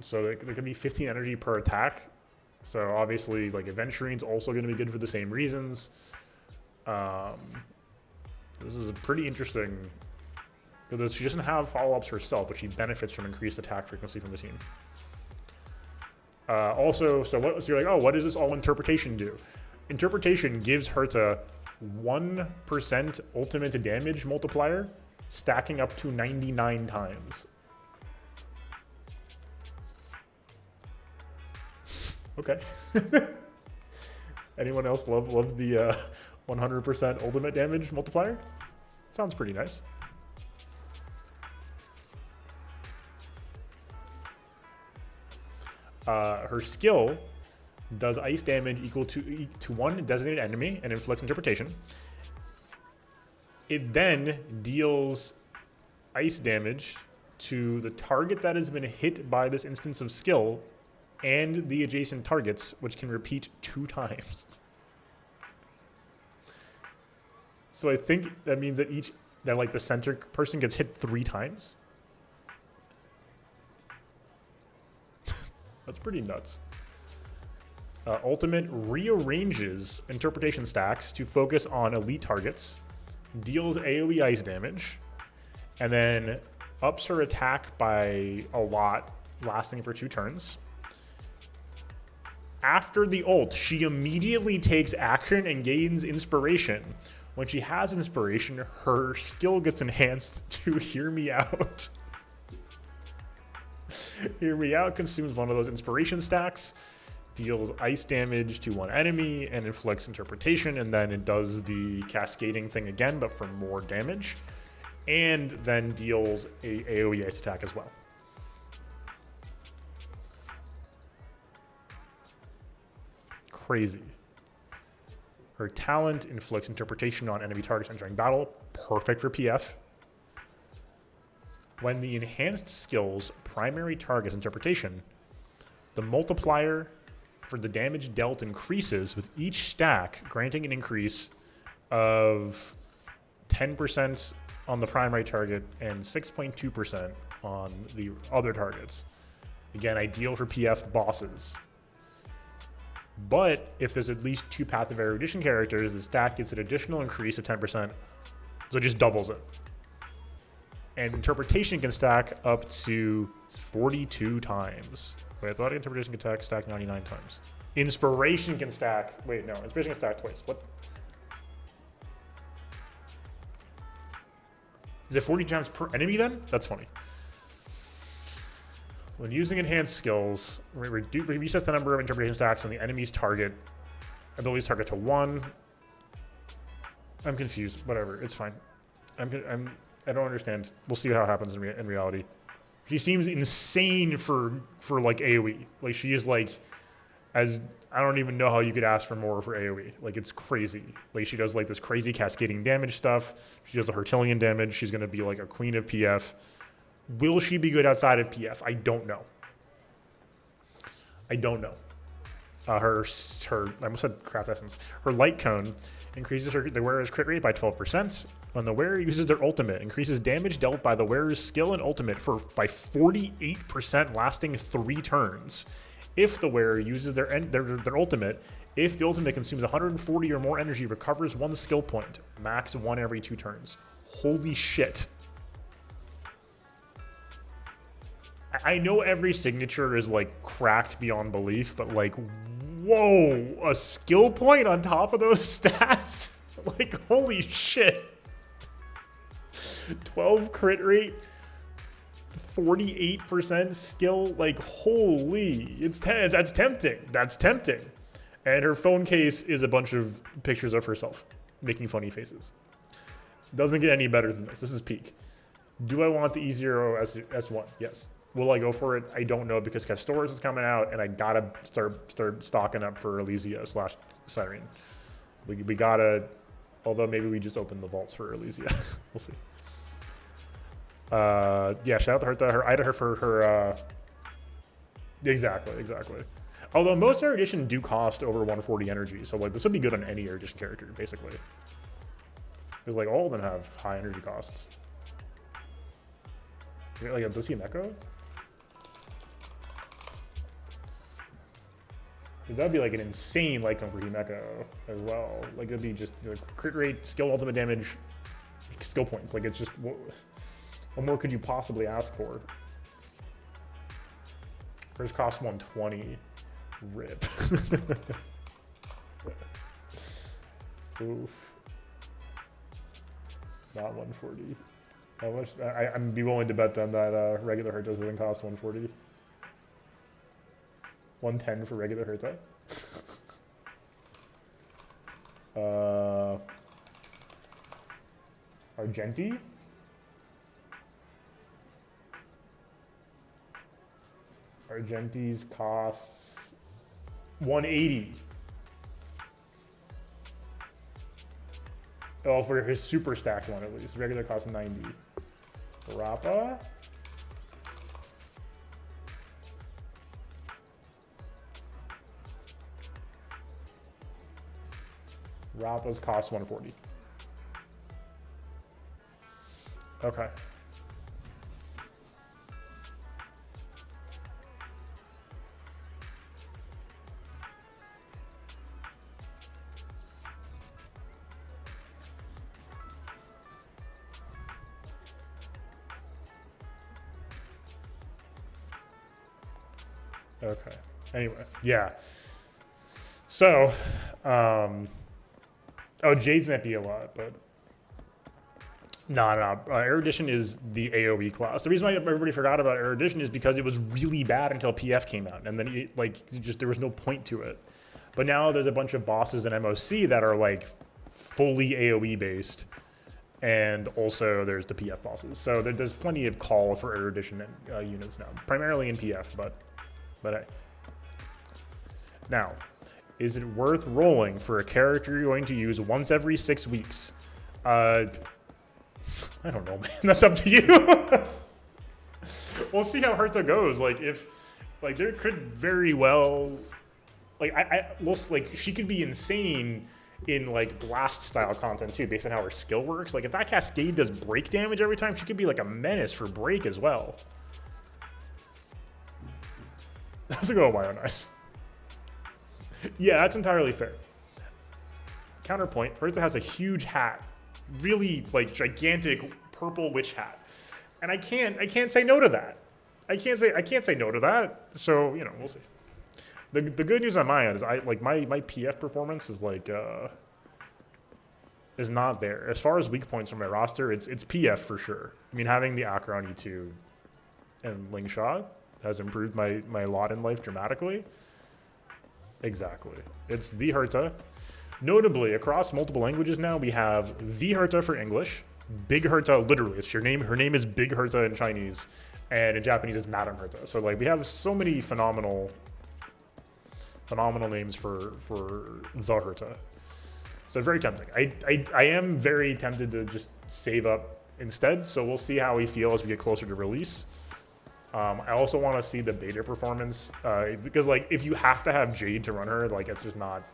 So there can be 15 energy per attack. So obviously, like Aventurine's also going to be good for the same reasons. This is pretty interesting because she doesn't have follow-ups herself, but she benefits from increased attack frequency from the team. Also, so you're like, oh, what does this all interpretation do? Interpretation gives Herta 1% ultimate damage multiplier, stacking up to 99 times. Okay. Anyone else love the 100% ultimate damage multiplier? Sounds pretty nice. Her skill does ice damage equal to one designated enemy and inflicts interpretation. It then deals ice damage to the target that has been hit by this instance of skill and the adjacent targets, which can repeat 2 times. So I think that means that like the center person gets hit 3 times. That's pretty nuts. Ultimate rearranges interpretation stacks to focus on elite targets, deals AoE ice damage, and then ups her attack by a lot, lasting for 2 turns. After the ult, she immediately takes action and gains inspiration. When she has inspiration, her skill gets enhanced to Hear Me Out. Hear Me Out consumes one of those inspiration stacks, deals ice damage to one enemy, and inflicts interpretation, and then it does the cascading thing again, but for more damage, and then deals a AoE ice attack as well. Crazy. Her talent inflicts interpretation on enemy targets entering battle, perfect for PF. When the enhanced skill's primary target is interpretation, the multiplier for the damage dealt increases with each stack, granting an increase of 10% on the primary target and 6.2% on the other targets. Again, ideal for PF bosses. But if there's at least 2 Path of Erudition characters, the stack gets an additional increase of 10%, so it just doubles it. And interpretation can stack up to 42 times. Wait, I thought interpretation can stack 99 times. Inspiration can stack, wait, no, inspiration can stack twice. What? Is it 40 times per enemy then? That's funny. When using enhanced skills, resets the number of interpretation stacks on the enemy's target, abilities target to 1. I'm confused, whatever, it's fine. I don't understand. We'll see how it happens in reality. She seems insane for like AoE. Like she is like, I don't even know how you could ask for more for AoE. Like it's crazy. Like she does like this crazy cascading damage stuff. She does the Hertilian damage. She's gonna be like a queen of PF. Will she be good outside of PF? I don't know. I don't know. Her I almost said craft essence. Her light cone increases the wearer's crit rate by 12%. When the wearer uses their ultimate, increases damage dealt by the wearer's skill and ultimate by 48%, lasting 3 turns. If the wearer uses their ultimate, if the ultimate consumes 140 or more energy, recovers 1 skill point, max 1 every 2 turns. Holy shit. I know every signature is like cracked beyond belief, but like, whoa, a skill point on top of those stats? Like, holy shit. 12 crit rate, 48% skill, like holy, that's tempting. That's tempting. And her phone case is a bunch of pictures of herself making funny faces. Doesn't get any better than this. This is peak. Do I want the E0 S1? Yes. Will I go for it? I don't know because Castoris is coming out and I gotta start stocking up for Elysia / Siren. We gotta, although maybe we just open the vaults for Elysia. We'll see. Yeah, shout out to her for her, exactly. Although most erudition do cost over 140 energy, so like this would be good on any erudition character, basically. Because like all of them have high energy costs. Like, does he have Echo? That'd be like an insane light cone for Himeko as well. Like it'd be just crit rate, skill, ultimate damage, skill points. Like it's just what more could you possibly ask for? Hers costs 120. Rip. Oof. Not 140. How much? I'm be willing to bet then that regular Herta doesn't cost 140. 110 for regular Herta. Argenti? Argenti's costs 180. Oh, for his super stacked one at least. Regular costs 90. Rappa? Rappa's cost 140. Okay. Okay. Anyway, yeah. So, oh, Jade's might be a lot, but no. Erudition is the AoE class. The reason why everybody forgot about Erudition is because it was really bad until PF came out, and then there was no point to it. But now there's a bunch of bosses in MOC that are like fully AoE based, and also there's the PF bosses. So there's plenty of call for Erudition units now, primarily in PF, but hey. Now, is it worth rolling for a character you're going to use once every 6 weeks? I don't know, man. That's up to you. We'll see how Herta goes. Like, if, like, there could very well, like, she could be insane in, like, blast style content, too, based on how her skill works. Like, if that Cascade does break damage every time, she could be, like, a menace for break as well. That's a go on my own eye. Yeah, that's entirely fair. Counterpoint, Herta has a huge hat. Really, like, gigantic purple witch hat. And I can't say no to that. I can't say no to that. So, you know, we'll see. The good news on my end is my PF performance is like is not there. As far as weak points from my roster, it's PF for sure. I mean, having the Acheron E2 and Ling Shot has improved my lot in life dramatically. Exactly. It's the Herta. Notably, across multiple languages now, we have the Herta for English, Big Herta, literally, it's your name. Her name is Big Herta in Chinese, and in Japanese it's Madame Herta. So like we have so many phenomenal names for the Herta. So very tempting. I am very tempted to just save up instead. So we'll see how we feel as we get closer to release. I also want to see the beta performance because like if you have to have Jade to run her, like it's just not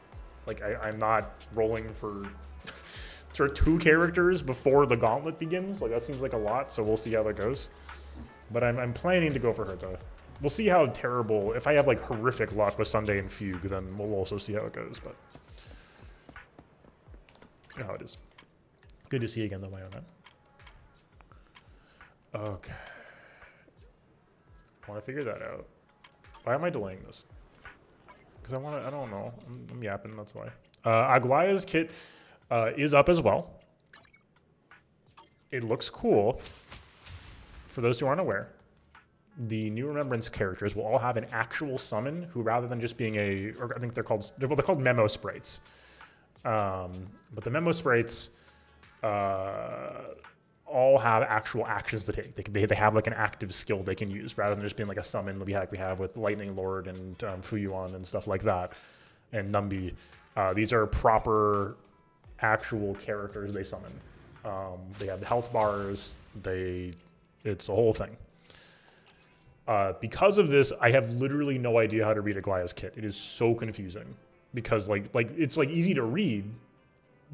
like I'm not rolling for 2 characters before the gauntlet begins. Like that seems like a lot. So we'll see how that goes. But I'm planning to go for Herta. We'll see how terrible. If I have like horrific luck with Sunday and Fugue, then we'll also see how it goes. But you know how it is. Good to see you again, though, my own man. Okay. I want to figure that out. Why am I delaying this? Because I don't know. I'm yapping, that's why. Aglaya's kit is up as well. It looks cool. For those who aren't aware, the new Remembrance characters will all have an actual summon who, rather than just being or I think they're called memo sprites. But the memo sprites all have actual actions to take. They have like an active skill they can use rather than just being like a summon we have with Lightning Lord and Fuyuan and stuff like that, and Numbi. These are proper actual characters they summon. They have the health bars. It's a whole thing. Because of this, I have literally no idea how to read Aglaya's kit. It is so confusing because like it's like easy to read,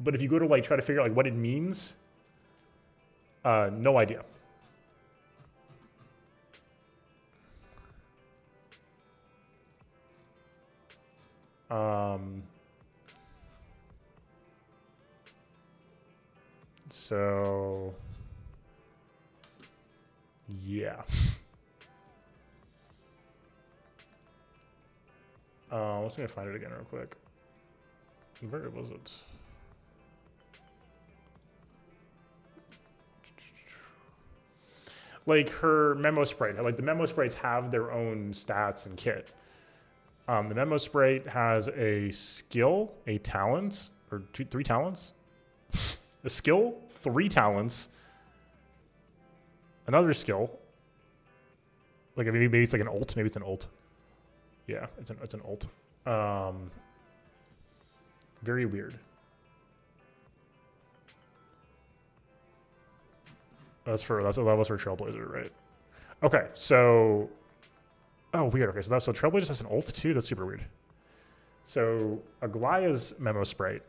but if you go to like try to figure out like what it means, no idea. So, yeah. Let's gonna find it again real quick. Where was it? Like her memo sprite, like the memo sprites have their own stats and kit. The memo sprite has a skill, a talent, or three talents. A skill, 3 talents, another skill. Like maybe it's like an ult. Maybe it's an ult. Yeah, it's an ult. Very weird. That was for Trailblazer, right? Okay, so weird. Okay, so Trailblazer has an ult too. That's super weird. So Aglaya's memo sprite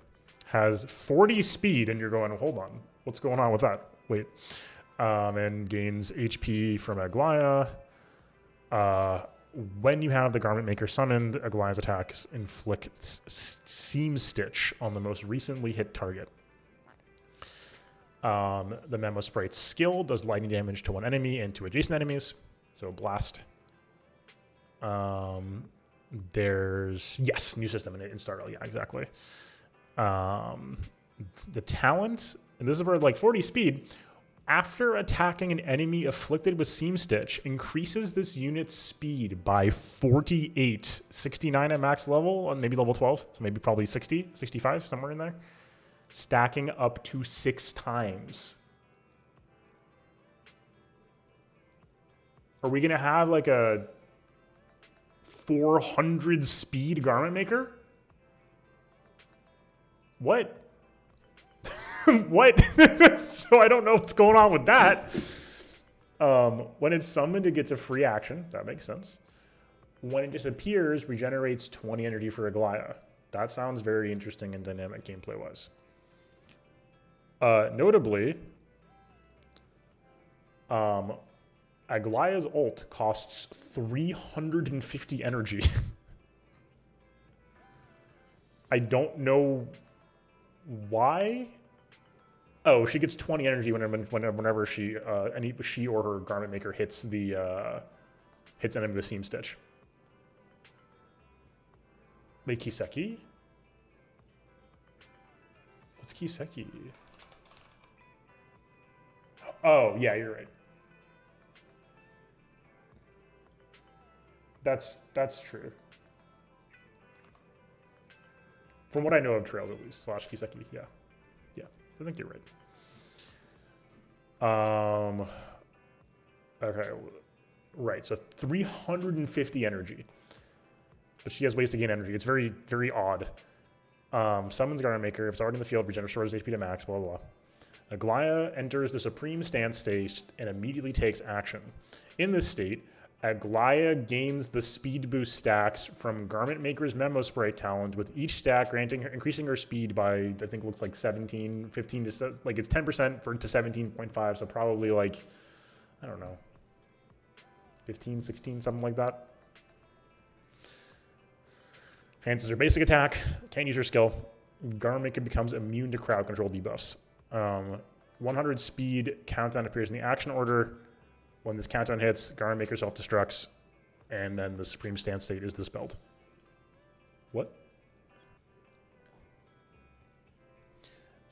has 40 speed, and you're going, hold on, what's going on with that? Wait, and gains HP from Aglaya. When you have the Garment Maker summoned, Aglaya's attacks inflict Seam Stitch on the most recently hit target. The Memo Sprite's skill does lightning damage to one enemy and to adjacent enemies. So Blast. There's, yes, new system in Startle. Yeah, exactly. The talent, and this is where like 40 speed, after attacking an enemy afflicted with Seam Stitch, increases this unit's speed by 48, 69 at max level, and maybe level 12, so maybe probably 60, 65, somewhere in there, stacking up to 6 times. Are we going to have like a 400 speed Garment Maker? What? What? So I don't know what's going on with that. When it's summoned, it gets a free action. That makes sense. When it disappears, regenerates 20 energy for Aglaya. That sounds very interesting and dynamic gameplay-wise. Notably, Aglaya's ult costs 350 energy. I don't know why. Oh, she gets 20 energy whenever she or her Garment Maker hits enemy with Seam Stitch. Wait, Kiseki? What's Kiseki? Oh, yeah, you're right. That's true. From what I know of Trails, at least, / Kiseki, yeah. Yeah, I think you're right. Okay, right, so 350 energy. But she has ways to gain energy. It's very, very odd. Summons Garment Maker. If it's already in the field, restores HP to max, blah, blah, blah. Aglaya enters the Supreme Stance stage and immediately takes action. In this state, Aglaya gains the speed boost stacks from Garment Maker's Memo Sprite talent, with each stack increasing her speed by, I think, looks like 15 to, like it's 10% to 17.5, so probably like, I don't know, 15, 16, something like that. Enhances her basic attack, can't use her skill. Garment Maker becomes immune to crowd control debuffs. 100 speed countdown appears in the action order. When this countdown hits, Garment Maker self-destructs, and then the Supreme Stance state is dispelled. What?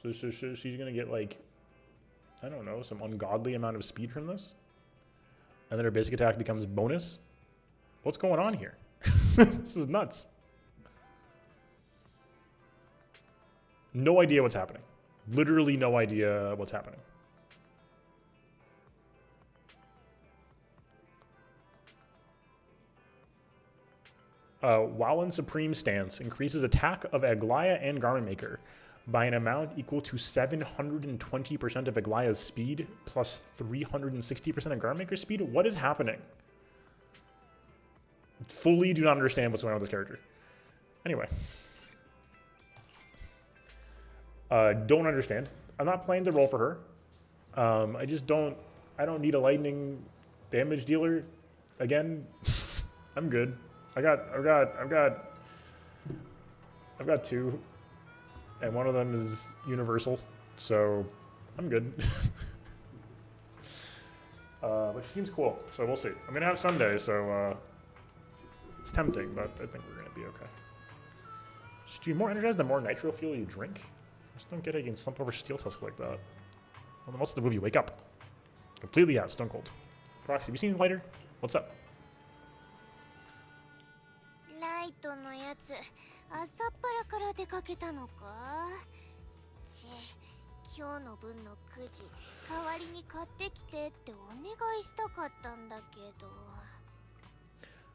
So she's going to get, like, I don't know, some ungodly amount of speed from this? And then her basic attack becomes bonus? What's going on here? This is nuts. No idea what's happening. Literally no idea what's happening. While in Supreme Stance, increases attack of Aglaya and Garment Maker by an amount equal to 720% of Aglaya's speed plus 360% of Garment Maker's speed. What is happening? Fully do not understand what's going on with this character. Anyway. Don't understand. I'm not playing the role for her. I don't need a lightning damage dealer. Again, I'm good. I've got 2, and one of them is universal, so I'm good. But she seems cool, so we'll see. I'm gonna have Sunday, so it's tempting, but I think we're gonna be okay. Should you be more energized the more nitro fuel you drink? I just don't get it. You can slump over steel tusk like that. Well, then what's the movie? Wake up. Completely out, stone cold. Proxy, have you seen Lighter? What's up? ライトのやつ、朝っぱらから出かけたのか。今日の分のくじ、代わりに買ってきてってお願いしたかったんだけど。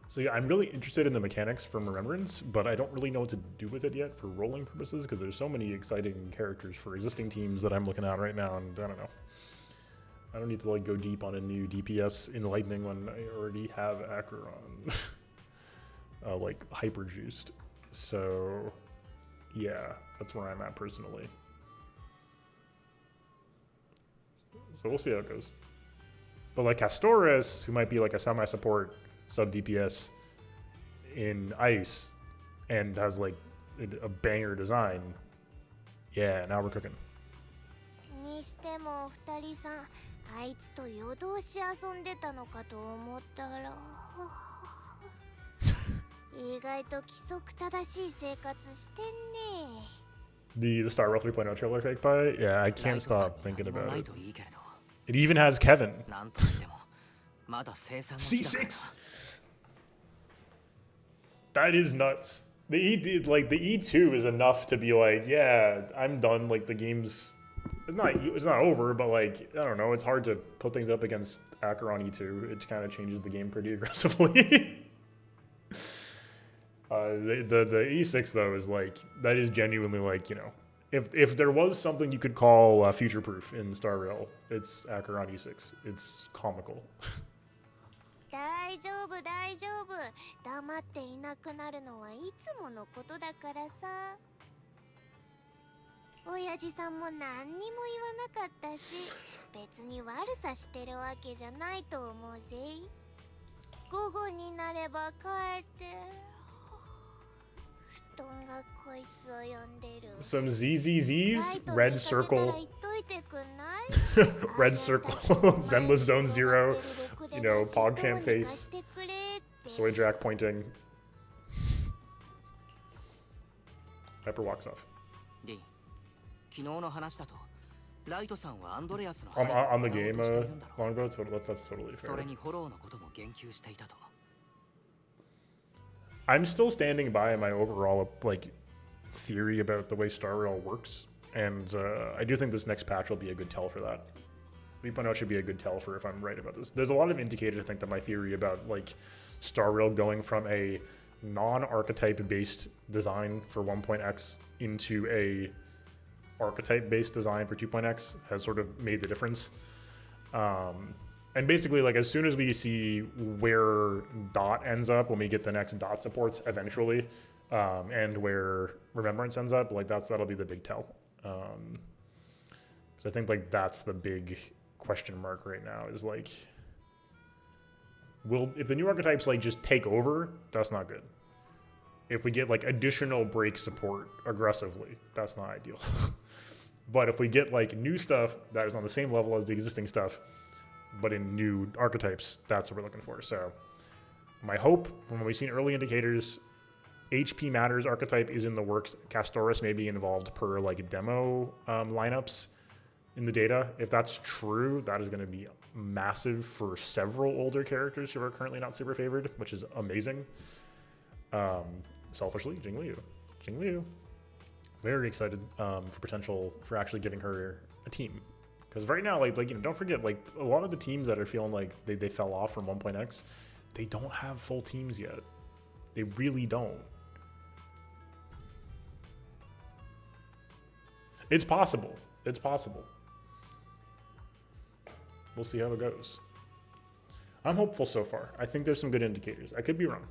So yeah, I'm really interested in the mechanics from Remembrance, but I don't really know what to do with it yet for rolling purposes because there's so many exciting characters for existing teams that I'm looking at right now, and I don't know. I don't need to like go deep on a new DPS in Lightning when I already have Acheron like hyper juiced. So yeah, that's where I'm at personally. So we'll see how it goes. But like Castoris, who might be like a semi-support sub DPS in Ice and has like a banger design, yeah, now we're cooking. にしても2人さん、あいつと夜通し遊んでたのかと思ったら意外と規則正しい生活してんね。 The Star Rail 3.0 trailer fake pie? Yeah, I can't stop thinking about it. It even has Kevin. C6! That is nuts. The E2 is enough to be like, yeah, I'm done. Like the game's it's not over, but like I don't know, it's hard to put things up against Acheron E2. It kind of changes the game pretty aggressively. The E6 though is like that is genuinely like, you know, if there was something you could call future proof in Star Rail, it's Acheron E6. It's comical. 大丈夫大丈夫、黙っていなくなるのはいつものことだからさ。親父さんも何にも言わなかったし、別に悪さしてるわけじゃないと思うぜ。午後になれば帰って。 Some ZZZs, red circle, red circle, Zenless Zone 0, you know, PogChamp face, soy jack pointing. Hyper walks off. On the game long ago, that's totally fair. I'm still standing by my overall like theory about the way Star Rail works, and I do think this next patch will be a good tell for that. 3.0 should be a good tell for if I'm right about this. There's a lot of indicators I think that my theory about like Star Rail going from a non-archetype based design for 1.x into a archetype based design for 2.x has sort of made the difference. And basically, like, as soon as we see where Dot ends up when we get the next Dot supports eventually, and where Remembrance ends up, like, that'll be the big tell. So I think, like, that's the big question mark right now is, like, if the new archetypes, like, just take over, that's not good. If we get, like, additional break support aggressively, that's not ideal. But if we get, like, new stuff that is on the same level as the existing stuff, but in new archetypes, that's what we're looking for. So my hope from what we've seen early indicators, HP Matters archetype is in the works. Castoris may be involved per like demo lineups in the data. If that's true, that is going to be massive for several older characters who are currently not super favored, which is amazing. Selfishly, Jingliu. Very excited for potential for actually giving her a team. Because right now, like you know, don't forget, like a lot of the teams that are feeling like they fell off from 1.x, they don't have full teams yet. They really don't. It's possible. It's possible. We'll see how it goes. I'm hopeful so far. I think there's some good indicators. I could be wrong.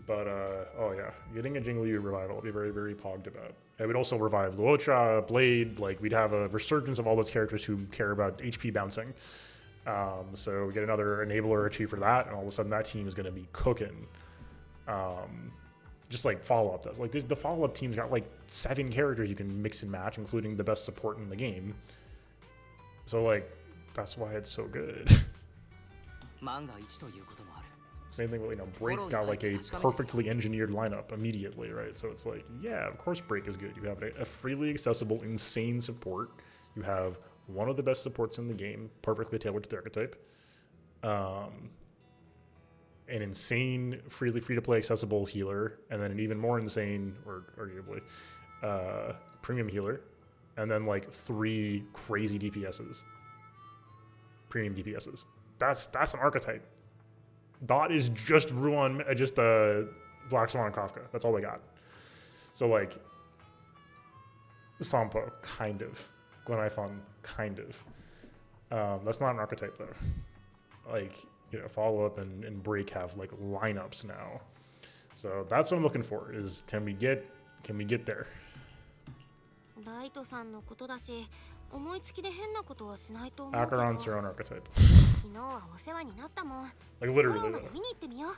But, oh yeah, getting a Jingliu revival would be very, very pogged about. It would also revive Luocha, Blade, like we'd have a resurgence of all those characters who care about HP bouncing. So we get another enabler or two for that, and all of a sudden that team is going to be cooking. just like follow-up does. Like the follow-up team's got like 7 characters you can mix and match, including the best support in the game. So like that's why it's so good. Same thing with, you know, Break got like a perfectly engineered lineup immediately, right? So it's like, yeah, of course Break is good. You have a freely accessible, insane support. You have one of the best supports in the game, perfectly tailored to the archetype. An insane, free-to-play accessible healer, and then an even more insane, or arguably, premium healer, and then like 3 crazy DPSs. Premium DPSs. That's an archetype. Dot is just Ruan, Black Swan and Kafka. That's all they got. So like, Sampo, kind of. Glenifon, kind of. That's not an archetype though. Like, you know, Follow Up and Break have like lineups now. So that's what I'm looking for. Is can we get there? ライトさんのことだし、思いつきで変なことはしないと思うけど。Acheron's their own archetype. 昨日はお世話になったもん。 Like literally. フォローまで見に行ってみよ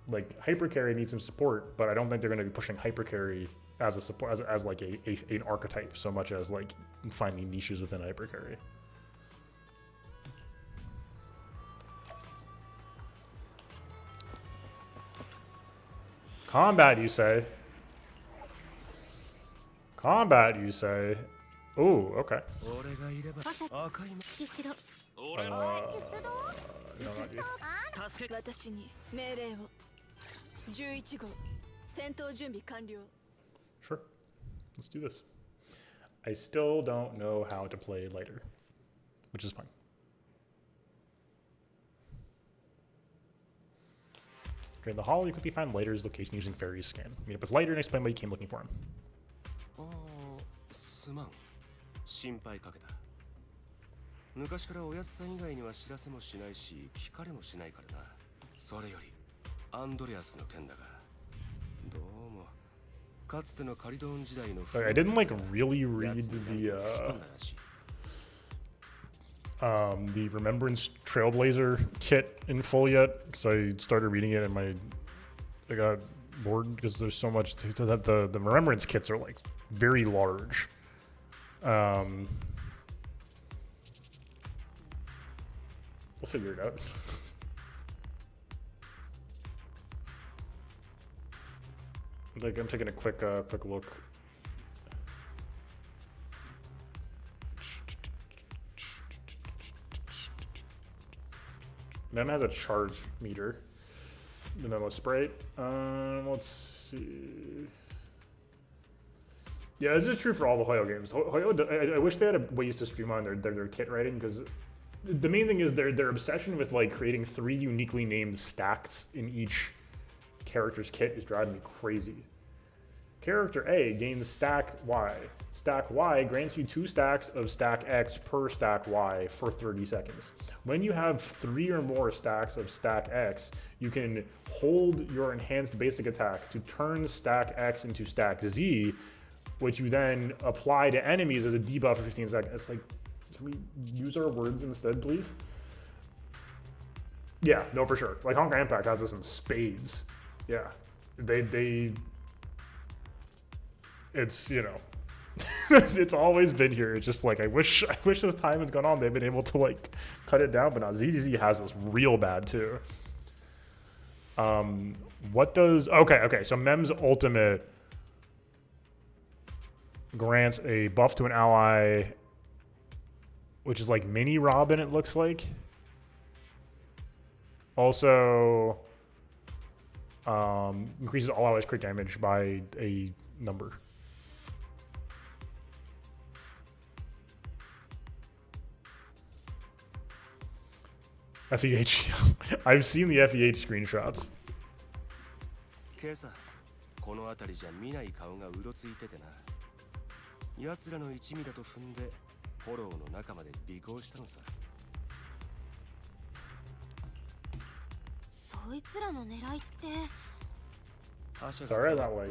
う。 Like Hyper Carry needs some support, but I don't think they're going to be pushing Hyper Carry as a support as like an archetype so much as like finding niches within Hyper Carry. Combat, you say? Combat, you say? Ooh, okay. No, not you. Sure. Let's do this. I still don't know how to play lighter, which is fine. During the hall, you quickly find Lighter's location using Fairy's scan. Meet up with Lighter and explain why you came looking for him. Oh, すまん。心配かけた。昔からおやすさん以外には知らせもしないし、聞かれもしないからな。それより、アンドレアスの件だが、どうも、かつてのカリドーン時代の。I didn't like really read the Remembrance Trailblazer kit in full yet, because I started reading it and I got bored because there's so much. The Remembrance kits are like very large. We'll figure it out. Like I'm taking a quick look. Mem has a charge meter. The Memo Sprite. Let's see. Yeah, this is true for all the Hoyo games. Hoyo, I wish they had ways to streamline their kit writing, because the main thing is their obsession with like creating 3 uniquely named stacks in each character's kit is driving me crazy. Character A gains stack Y. Stack Y grants you 2 stacks of stack X per stack Y for 30 seconds. When you have 3 or more stacks of stack X, you can hold your enhanced basic attack to turn stack X into stack Z, which you then apply to enemies as a debuff for 15 seconds. It's like, can we use our words instead, please? Yeah, no, for sure. Like Honkai Impact has this in spades. Yeah, it's, you know, it's always been here. It's just like, I wish as time has gone on, they've been able to like cut it down, but now ZZZ has this real bad too. What does, okay, so Mem's ultimate grants a buff to an ally, which is like mini Robin, it looks like. Also, increases all allies crit damage by a number. FEH. I've seen the FEH screenshots. 今朝この辺りじゃ見ない顔がうろついててな。奴らの一味だと踏んでフォローの中まで尾行したのさ。そいつらの狙いって。 Sorry, I'm not like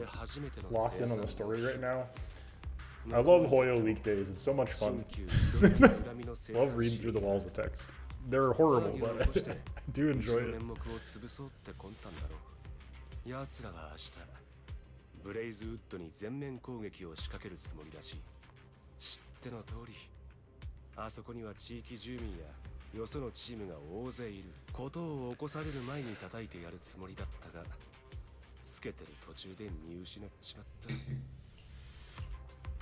locked in on the story right now. I love Hoyo leak days. It's so much fun. Love reading through the walls of text. They're horrible, but I do enjoy it. 奴らは明日ブレイズウッドに全面攻撃を仕掛けるつもりらしい。知っての通り、あそこには地域住民やよそのチームが大勢いる。ことを起こされる前に叩いてやるつもりだったが、つけてる途中で見失っちまった。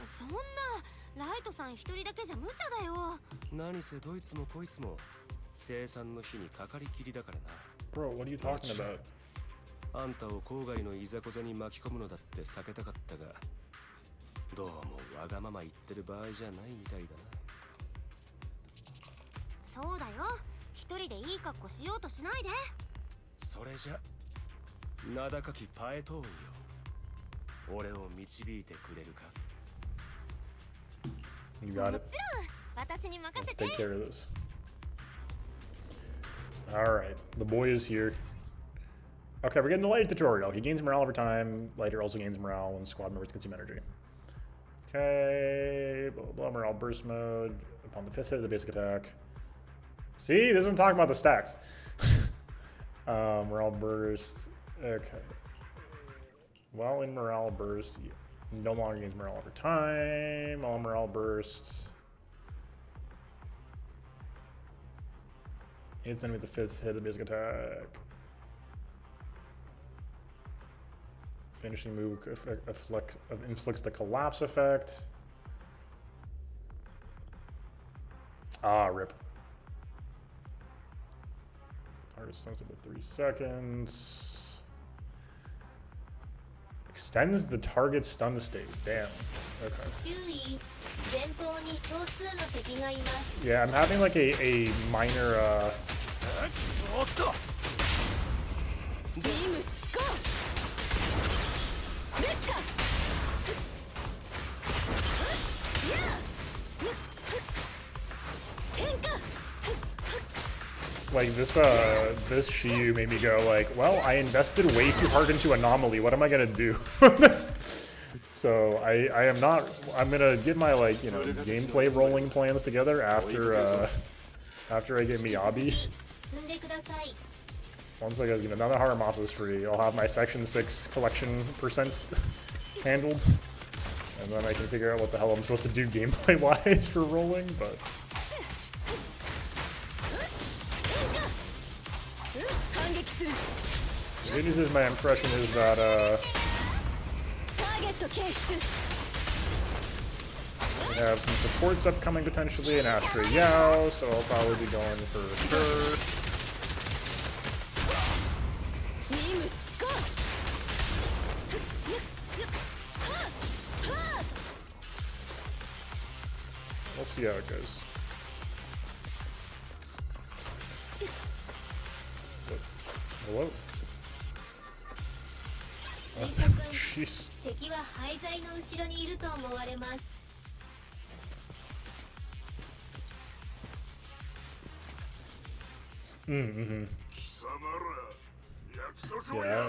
そんなライトさん一人だけじゃ無茶だよ。何せどいつもこいつも生産の日にかかりきりだからな。 Bro, what are you talking about? あんたを郊外のいざこざに巻き込むのだって避けたかったが、どうもわがまま言ってる場合じゃないみたいだな。そうだよ、一人でいい格好しようとしないで。それじゃ名高きパエトーンよ、俺を導いてくれるか。 You got も it. ちろん私に任 Let's せて。 take care of this. Alright, the boy is here. Okay, we're getting the light tutorial. He gains morale over time. Lighter also gains morale when squad members consume energy. Okay, blah, blah, blah, morale burst mode. Upon the 5th hit of the basic attack. See, this is what I'm talking about, the stacks. Morale burst. Okay. While in morale burst, no longer gains morale over time. All morale burst. Hits enemy with the 5th hit of the basic attack. Finishing move inflicts the collapse effect. Ah, rip. Target stuns about 3 seconds. Extends the target stun state. Damn. Okay. Yeah, I'm having like a minor like this Shiyu made me go like, well, I invested way too hard into Anomaly. What am I gonna do? So I am not. I'm gonna get my like gameplay rolling plans together after I get Miyabi. Once I guys get another Haramasa's free, I'll have my Section 6 collection percents handled, and then I can figure out what the hell I'm supposed to do gameplay wise for rolling. But the good news is my impression is that we have some supports upcoming potentially, and Astra Yao, so I'll probably be going for her. We'll see how it goes. Hello? Jeez. Mm-hmm. Yeah,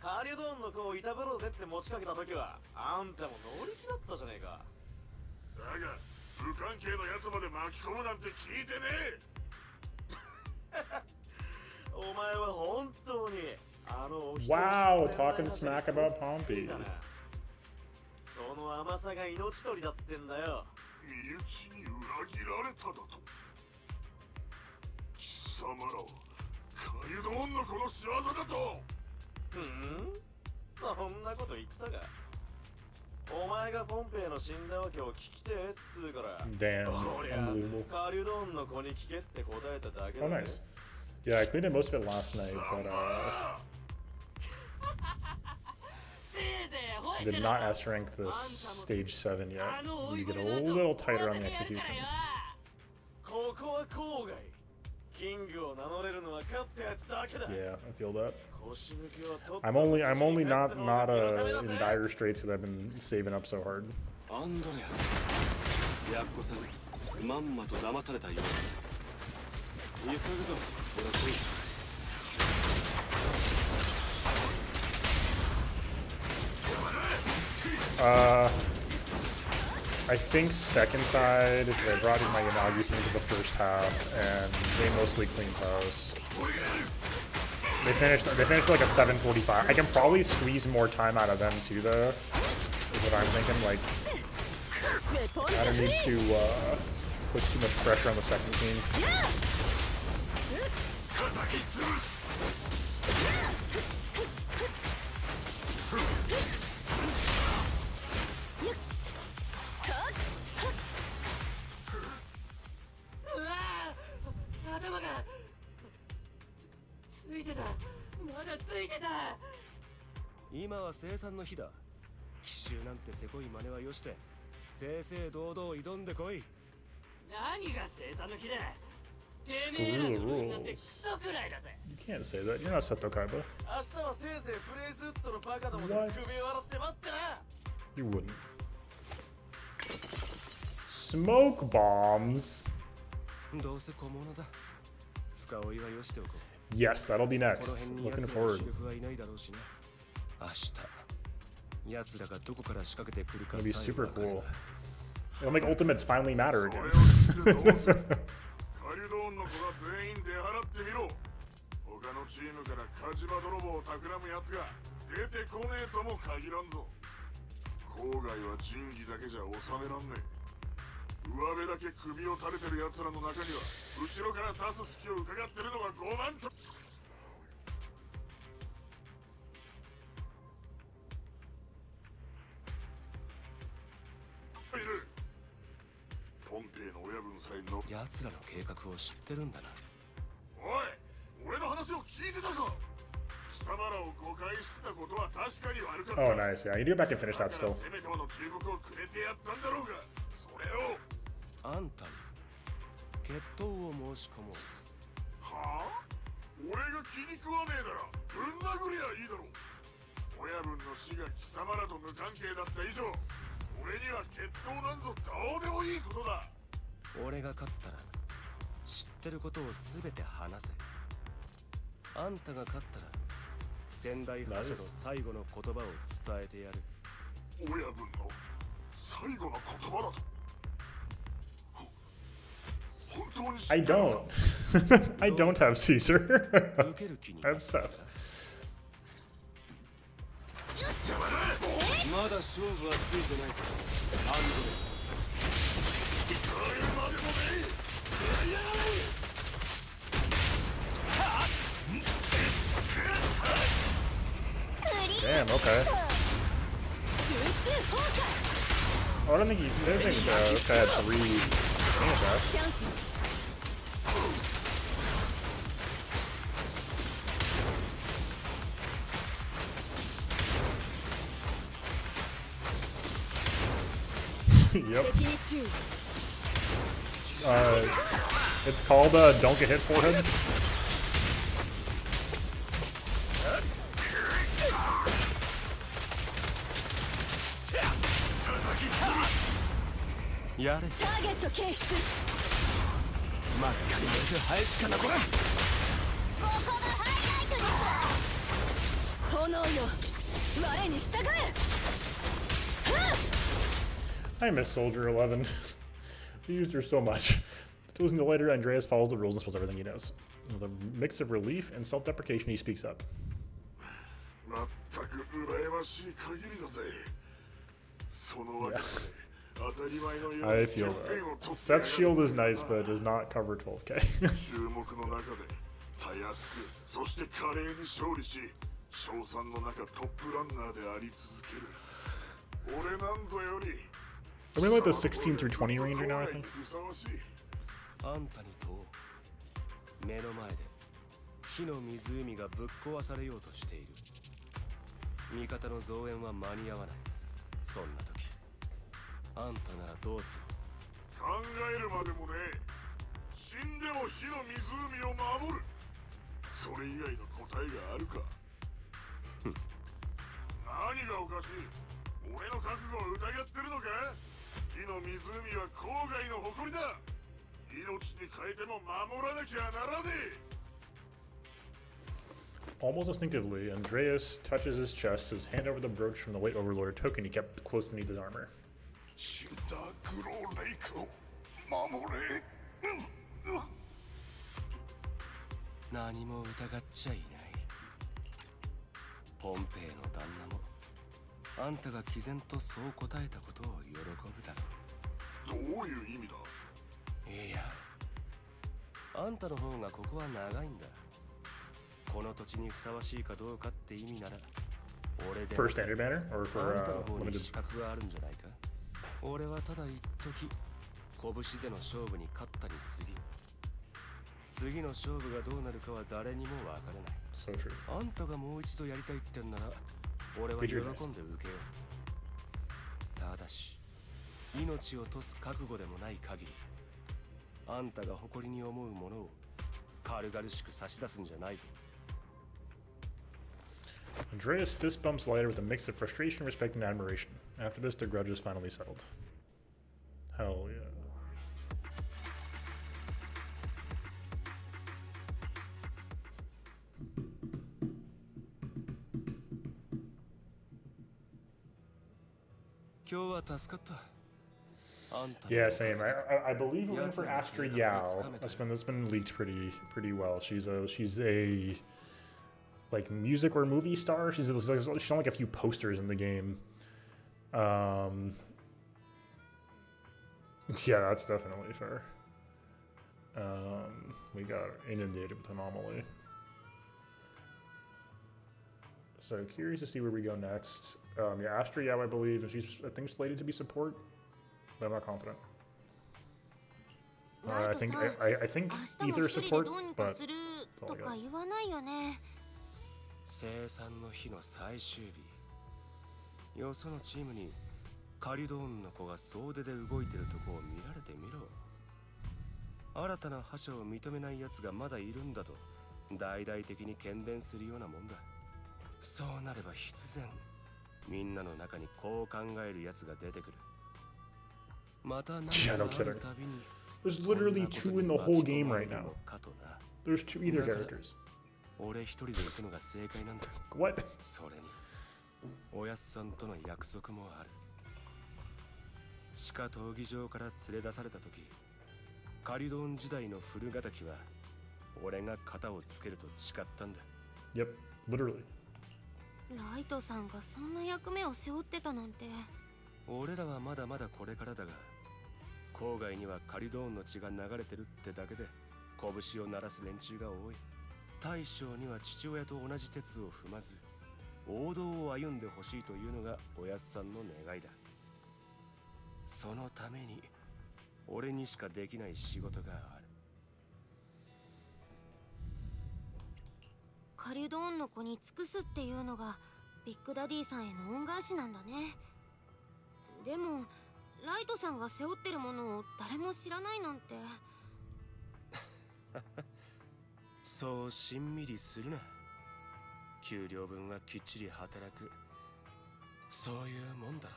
カリュドンの子をいたぶろうぜって持ちかけた時はあんたも乗り気だったじゃねえか。だが無関係のやつまで巻き込むなんて聞いてねえ。お前は本当にあの Wow, talking smack about Pompey. その甘さが命取りだってんだよ。身内に裏切られただと。貴様らはカリュドンの子の仕業だと。そんなこと言ったか。お前がポンペイの死んだわけを聞きてえっつうから。Damn, unbelievable. カリュドンの子に聞けって答えただけだ。Oh, nice. Yeah, I cleaned up most of it last night, but did not S rank this stage 7 yet. You get a little tighter on the execution. ここは郊外。キングを名乗れるのは勝ったやつだけだ。 Yeah, I feel that. I'm only not in dire straits because I've been saving up so hard. アンドレアス、ヤッコさん、まんまと騙されたようだ。急ぐぞ、ブラック。I think second side, they brought in my Yanagi team to the first half, and they mostly cleaned house. They finished like a 7:45. I can probably squeeze more time out of them too, though. Is what I'm thinking. Like, I don't need to put too much pressure on the second team.今は生産の日だ。奇襲なんてせこい真似はよして、正々堂々挑んでこい。何が生産の日だ。 Screw the rules. You can't say that. You're not Seto Kaiba. What? You wouldn't. Smoke bombs? どうせ小物だ。深追いはよしておこう。 Yes, that'll be この next. 辺に Looking 奴らの forward. 主力はいないだろうしね。明日、奴らがどこから仕掛けてくるか It'll be さえ super 分かれば cool. It'll make Ultimates finally matter again. カリュドーンの子が全員出払ってみろ。他のチームから火事場泥棒を企む奴が出てこねえとも限らんぞ。郊外は仁義だけじゃ収めらんねえ。上辺だけ首を垂れてる奴らの中には後ろから刺す隙を伺ってるのが5万と。いる。ポンペイの親分さえの。奴らの計画を知ってるんだな。おい、俺の話を聞いてたか。貴様らを誤解してたことは確かに悪かった。 Oh, nice. Yeah, you do go back and finish that だから still. せめてもの忠告をくれてやったんだろうが、それを。あんたに決闘を申し込もう。はあ？俺が気に食わねえならぶん殴りゃいいだろう。親分の死が貴様らと無関係だった以上、俺には決闘なんぞどうでもいいことだ。俺が勝ったら知ってることをすべて話せ。あんたが勝ったら先代覇者の最後の言葉を伝えてやる。親分の最後の言葉だと。本当に知ってる I のか。 don't. I don't have Caesar. 受ける気に I な have った Seth. まだ勝負はついてないぞ。アンドレス。までもねえ。 Damn, okay. Oh, I don't think this guy had 3 damage attacks. Yep. It's called Don't Get Hit Forehead.やれ。ターゲット検出。真っ赤に燃えて生えしかなこら。ここがハイライトです。炎よ、我に従え。 I miss Soldier 11. We used her so much. Losing the later, Andreas follows the rules and spills everything he knows. With a mix of relief and self-deprecation, he speaks up. まったく羨ましい限りだぜ。そのわけで当たり前のよう I に feel キャンペーンを that. 取って Seth's shield is nice, but it does not cover 12k. 注目の中でたやすく、そして華麗に勝利し、賞賛の中トップランナーであり続ける。俺なんぞより I'm in like the 16 through 20 range right now, I think. ふさわしい。あんたに問おう。目の前で火の湖がぶっ壊されようとしている。味方の増援は間に合わない。そんな時、あんたならどうする？考えるまでもねえ。死んでも火の湖を守る。それ以外の答えがあるか。何がおかしい？俺の覚悟を疑ってるのか？火の湖は郊外の誇りだ。命に変えても守らなきゃならねえ。 Almost instinctively, Andreas touches his chest, his hand over the brooch from the late Overlord token he kept close beneath his armor. 死んだ黒レイクを守れ。何も疑っちゃいない。ポンペイの旦那もあんたが毅然とそう答えたことを喜ぶだろどういう意味だ。う。いや、あんたの方がここは長いんだ。この土地にふさわしいかどうかって意味なら俺で For standard banner or あ for んたの方に limited? 資格があるんじゃないか。俺はただ一時拳での勝負に勝ったに過ぎん。次の勝負がどうなるかは誰にもわからない。 So true. あんたがもう一度やりたいってんなら俺は喜んで受けよう。ただし命を落とす覚悟でもない限りあんたが誇りに思うものを軽々しく差し出すんじゃないぞ。 Andreas fist bumps Leiter with a mix of frustration, respect, and admiration. After this, the grudge is finally settled. Hell yeah. Yeah, same. I believe we're in for Astrid Yao. That's been leaked pretty well. She's a like music or movie star. She's on like a few posters in the game. Yeah, that's definitely fair. We got inundated with Anomaly. So curious to see where we go next. Yeah, Astrid Yao, I believe, and she's I think slated to be support, but I'm not confident. I think either support, but that's all I got. 生産の日の最終日、よそのチームにカリドーンの子が総出で動いてるとこを見られてみろ。新たな覇者を認めない奴がまだいるんだと大々的に喧伝するようなもんだ。そうなれば必然みんなの中にこう考える奴が出てくる。また何かあるたびに There's literally two in the whole game right now. There's two either characters. 俺一人で行くのが正解なんだ。 What? それにおやすさんとの約束もある。地下闘技場から連れ出された時、カリドーン時代の古敵は俺が肩をつけると誓ったんだ。 Yep, literally. ライトさんがそんな役目を背負ってたなんて。俺らはまだまだこれからだが、郊外にはカリドーンの血が流れてるってだけで拳を鳴らす連中が多い。大将には父親と同じ鉄を踏まず王道を歩んでほしいというのがおやすさんの願いだ。そのために俺にしかできない仕事がある。カリドーンの子に尽くすっていうのがビッグダディさんへの恩返しなんだね。でもライトさんが背負ってるものを誰も知らないなんて。そうしんみりするな。給料分はきっちり働く。そういうもんだろ。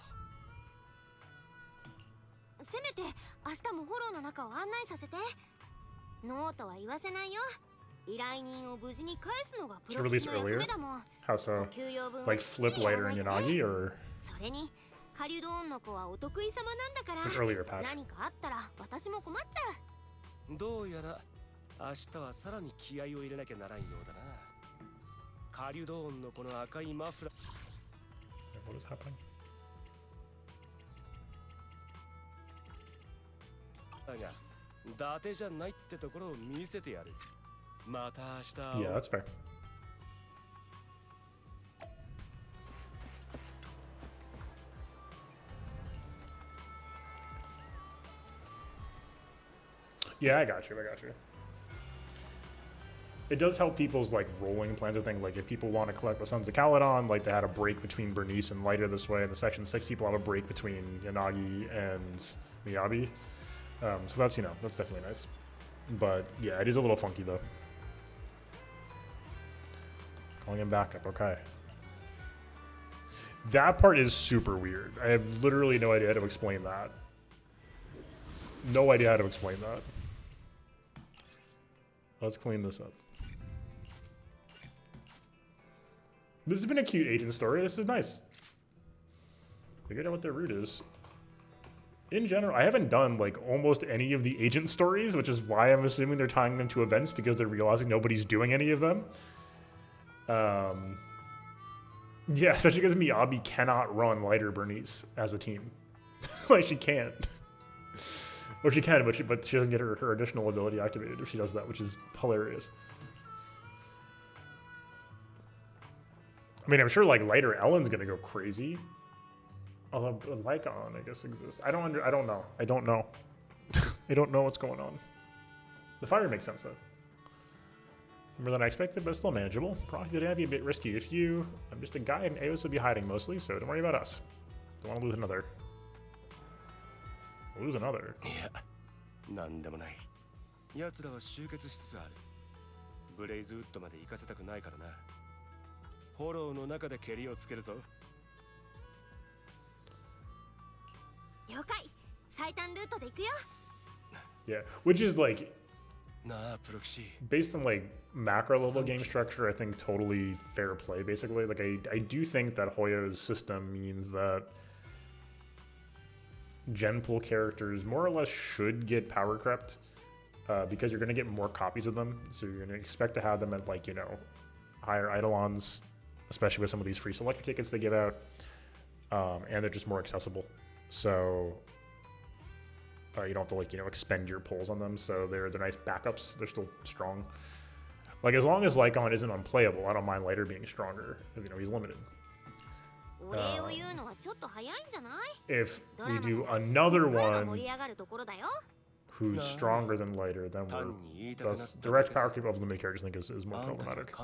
せめて明日もフォローの中を案内させて。ノーとは言わせないよ。依頼人を無事に返すのがプロ棋士の役目だもん。 How so? 給料分は Like flip Lighter and Yanagi, or それにカリドーンの子はお得意様なんだから。 an earlier patch? 何かあったら私も困っちゃう。どうやら明日はさらに気合を入れなきゃならんようだな。カリドーンのこの赤いマフラー。 What is happening? だが伊達じゃないってところを見せてやる。また明日。 Yeah, that's fair. Yeah, I got you. It does help people's like rolling plans of things. Like if people want to collect the Sons of Caledon, like they had a break between Bernice and Lighter this way. In the section 6, people have a break between Yanagi and Miyabi. So that's that's definitely nice. But yeah, it is a little funky though. Calling him back up. Okay. That part is super weird. I have literally no idea how to explain that. No idea how to explain that. Let's clean this up. This has been a cute agent story. This is nice. Figured out what their route is. in general, I haven't done like almost any of the agent stories, which is why I'm assuming they're tying them to events because they're realizing nobody's doing any of them. Yeah, especially because Miyabi cannot run Lighter Bernice as a team. Like she can't. Or she can, but she doesn't get her additional ability activated if she does that, which is hilarious. I mean, I'm sure like Lighter Ellen's gonna go crazy. Although Lycon, I guess, exists. I don't know. I don't know. I don't know what's going on. The fire makes sense though. More than I expected, but still manageable. Proxy did be a bit risky. I'm just a guy, and Aos will be hiding mostly, so don't worry about us. Don't want to lose another. Lose another. いや、なんでもない。奴らは集結しつつある。ブレイズウッドまで行かせたくないからな。フォローの中でケリをつけるぞ。了解。最短ルートで行くよ。Yeah, which is like, なあ、プロキシ。 based on like macro level game structure, I think totally fair play. Basically, like I do think that Hoyo's system means that gen pool characters more or less should get power crept because you're going to get more copies of them. So you're going to expect to have them at like, you know, higher eidolons, especially with some of these free selector tickets they give out, and they're just more accessible. So you don't have to like, you know, expend your pulls on them. So they're nice backups. They're still strong. Like as long as Lycon isn't unplayable, I don't mind Lighter being stronger because, you know, he's limited. If we do another one who's stronger than Lighter, then thus direct power creep of limited characters I think is more problematic.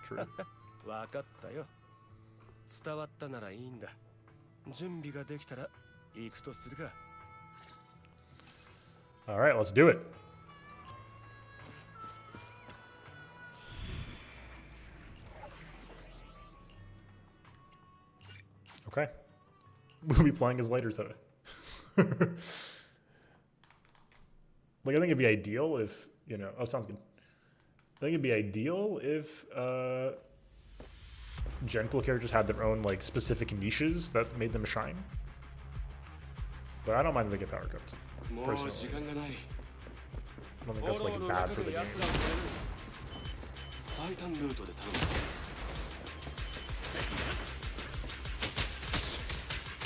True. わかったよ。伝わったならいいんだ。準備ができたら行くとするか。All right, let's do it. Okay. We'll be playing as Lighter today. Like, I think it'd be ideal if, you know, oh, sounds good. I think it'd be ideal if gen pool characters had their own, like, specific niches that made them shine. But I don't mind if they get power crept, personally. I don't think that's, like, bad for the game.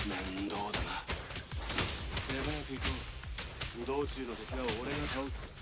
面倒だな。手早く行こう。道中の敵は俺が倒す。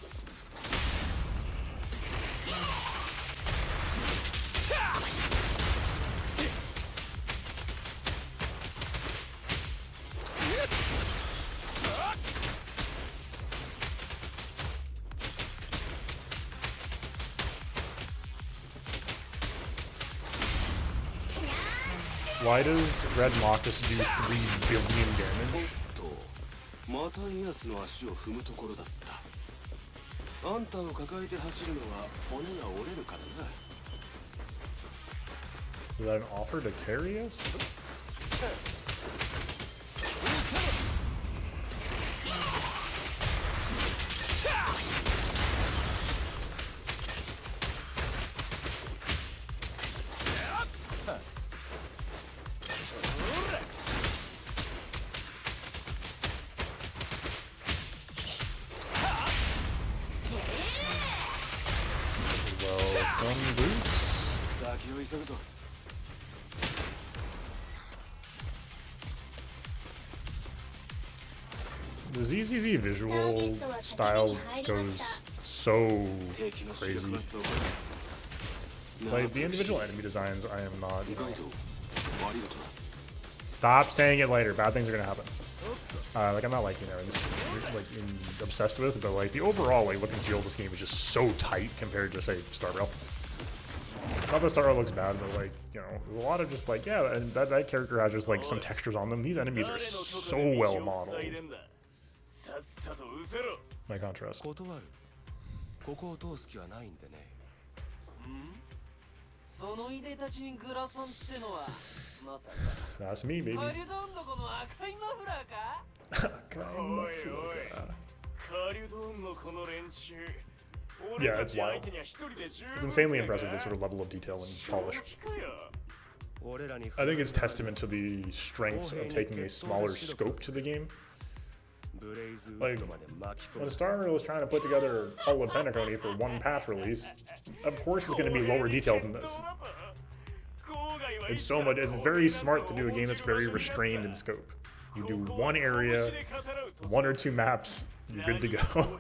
Why does Red Marcus do 3 billion damage? またイアスの足を踏むところだった。あんたを抱えて走るのは骨が折れるからな。Is that an offer to carry us? The ZZZ visual style goes so crazy. Like, the individual enemy designs, I am not, you know. Stop saying it later. Bad things are gonna happen. Like, I'm not, like, you know, obsessed with, but, like, the overall, like, look and feel of this game is just so tight compared to, say, Star Rail. Not that Star Rail looks bad, but, like, you know, there's a lot of just, like, yeah, and that character has just, like, some textures on them. These enemies are so well modeled. My contrast. That's me, baby. Yeah, it's wild. It's insanely impressive, this sort of level of detail and polish. I think it's testament to the strengths of taking a smaller scope to the game. Like, when Star Rail was trying to put together all of Pentacony for one patch release, of course it's going to be lower detailed than this. It's so much, it's very smart to do a game that's very restrained in scope. You do one area, 1 or 2 maps, you're good to go.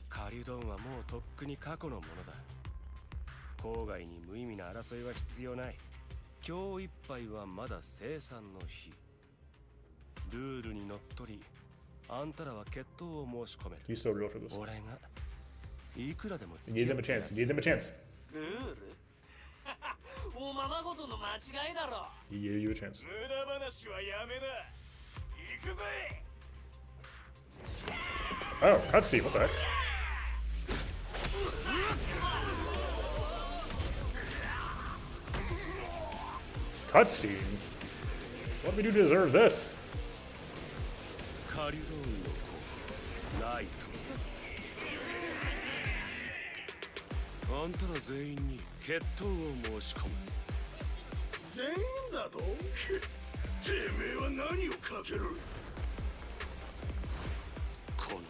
カリュドンはもうとっくに過去のものだ。郊外に無意味な争いは必要ない。今日いっぱいはまだ生産の日。ルールにのっとり、あんたらは決闘を申し込める。He's so real for this. 俺がいくらでも You need them a chance. You need them a chance. ルールおままごとの間違いだろ。 He gave you a chance. 無駄話はやめだ。行くぜ。 Oh, cutscene. What the heck? Cutscene? What did we do to deserve this? カリュドンの子、ライト。あんたら全員に決闘を申し込む。全員だと？てめえは何をかける？こ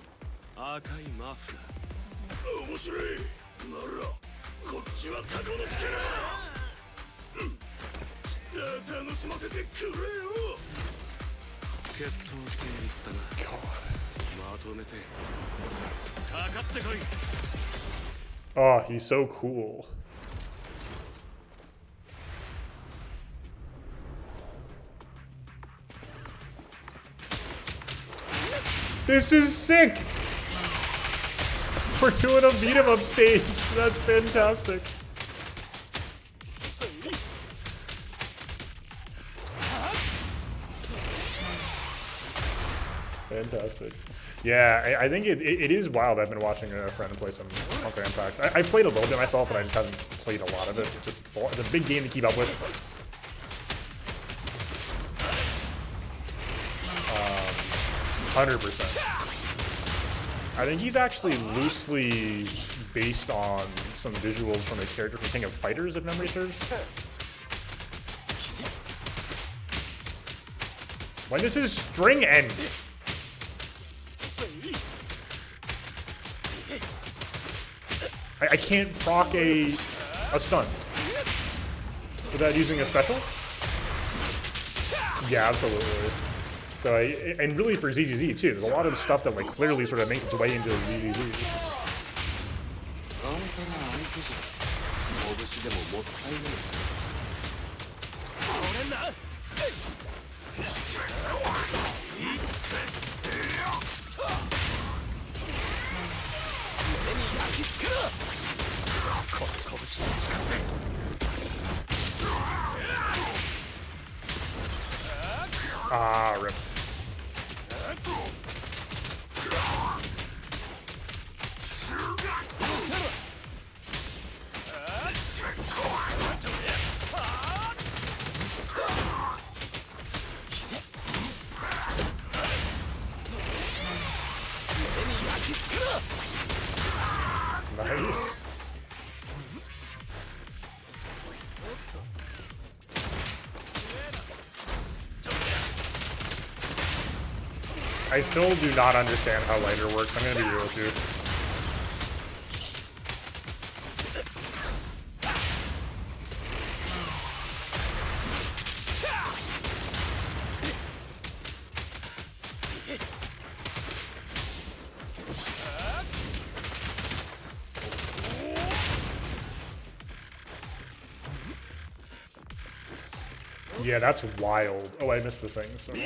の赤いマフラー。面白い。ならこっちはタコのつけな。楽しませてくれよ。決闘成立だな。まとめてかかってこい。 Oh, he's so cool. This is sick! We're doing a beat 'em up stage. That's fantastic. Fantastic. Yeah, I think it is wild. I've been watching a friend play some Hunker Impact. I played a little bit myself, but I just haven't played a lot of it. It's a big game to keep up with. 100%. I think he's actually loosely based on some visuals from a character from King of Fighters, if memory serves. When does his string end? I can't proc a stun without using a special? Yeah, absolutely. So, and really for ZZZ too, there's a lot of stuff that like clearly sort of makes its way into ZZZ. Ah, rip. Nice. I still do not understand how lighter works. I'm gonna be real with you. Yeah, that's wild. Oh, I missed the thing, so. 人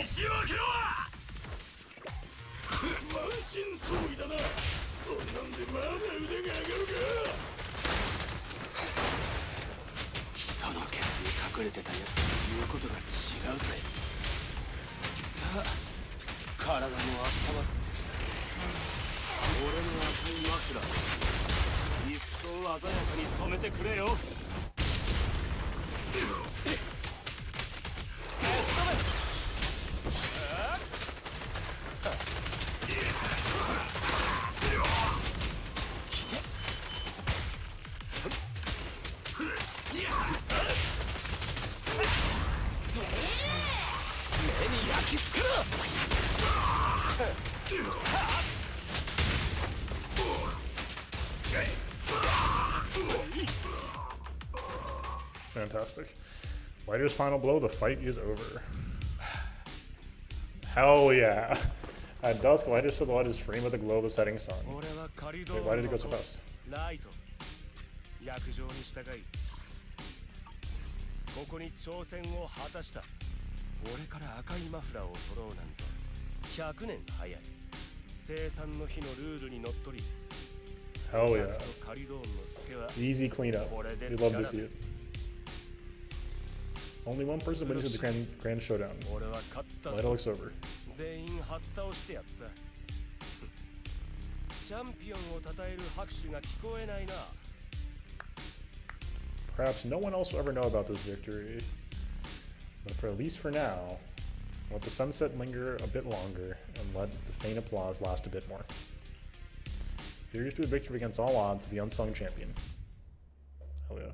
のケツに隠れてたやつの言うことが違うぜ。さあ、体も温まってきた。俺の赤いマフラー、一層鮮やかに染めてくれよ。Fantastic. Lighter's final blow, the fight is over. Hell yeah. At dusk, Lighter silhouette is framed with the glow of the setting sun. Wait, why did it go so fast? ライト約定に従いここに挑戦を果たした俺から赤いマフラーを取ろうなんぞ100年早い生産の日のルールにのっとり Hell yeah. カリドーンのツケは Easy cleanup. We love to see it. Only one person wins the grand showdown. 俺は勝った Lighter ぞ looks over. 全員はったをしてやったチャンピオンを称える拍手が聞こえないな Perhaps no one else will ever know about this victory. But for at least for now, let the sunset linger a bit longer and let the faint applause last a bit more. Here's to a victory against all odds, the unsung champion. Hell yeah.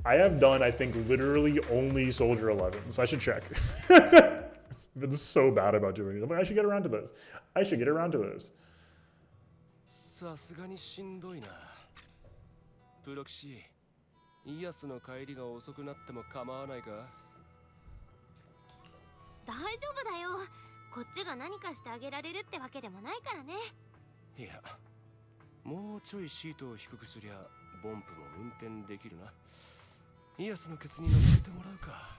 I have done, I think, literally only Soldier 11s. I should check. I've been so bad about doing these. I'm like, I should get around to those. I should get around to those. さすがにしんどいなプロキシイアスの帰りが遅くなっても構わないか大丈夫だよ。こっちが何かしてあげられるってわけでもないからね。いやもうちょいシートを低くすりゃボンプも運転できるなイアスのケツに乗ってもらうか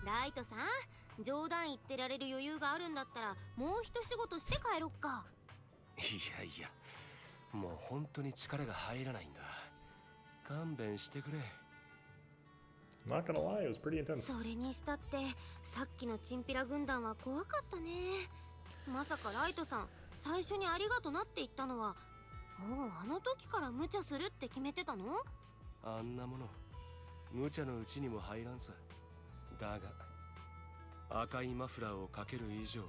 ライトさん、冗談言ってられる余裕があるんだったらもう一仕事して帰ろっか。いやいやもう本当に力が入らないんだ勘弁してくれ I'm not gonna lie, it was pretty intense. それにしたってさっきのチンピラ軍団は怖かったね。まさかライトさん最初にありがとなって言ったのはもうあの時から無茶するって決めてたの？あんなもの無茶のうちにも入らんさだが赤いマフラーをかける以上は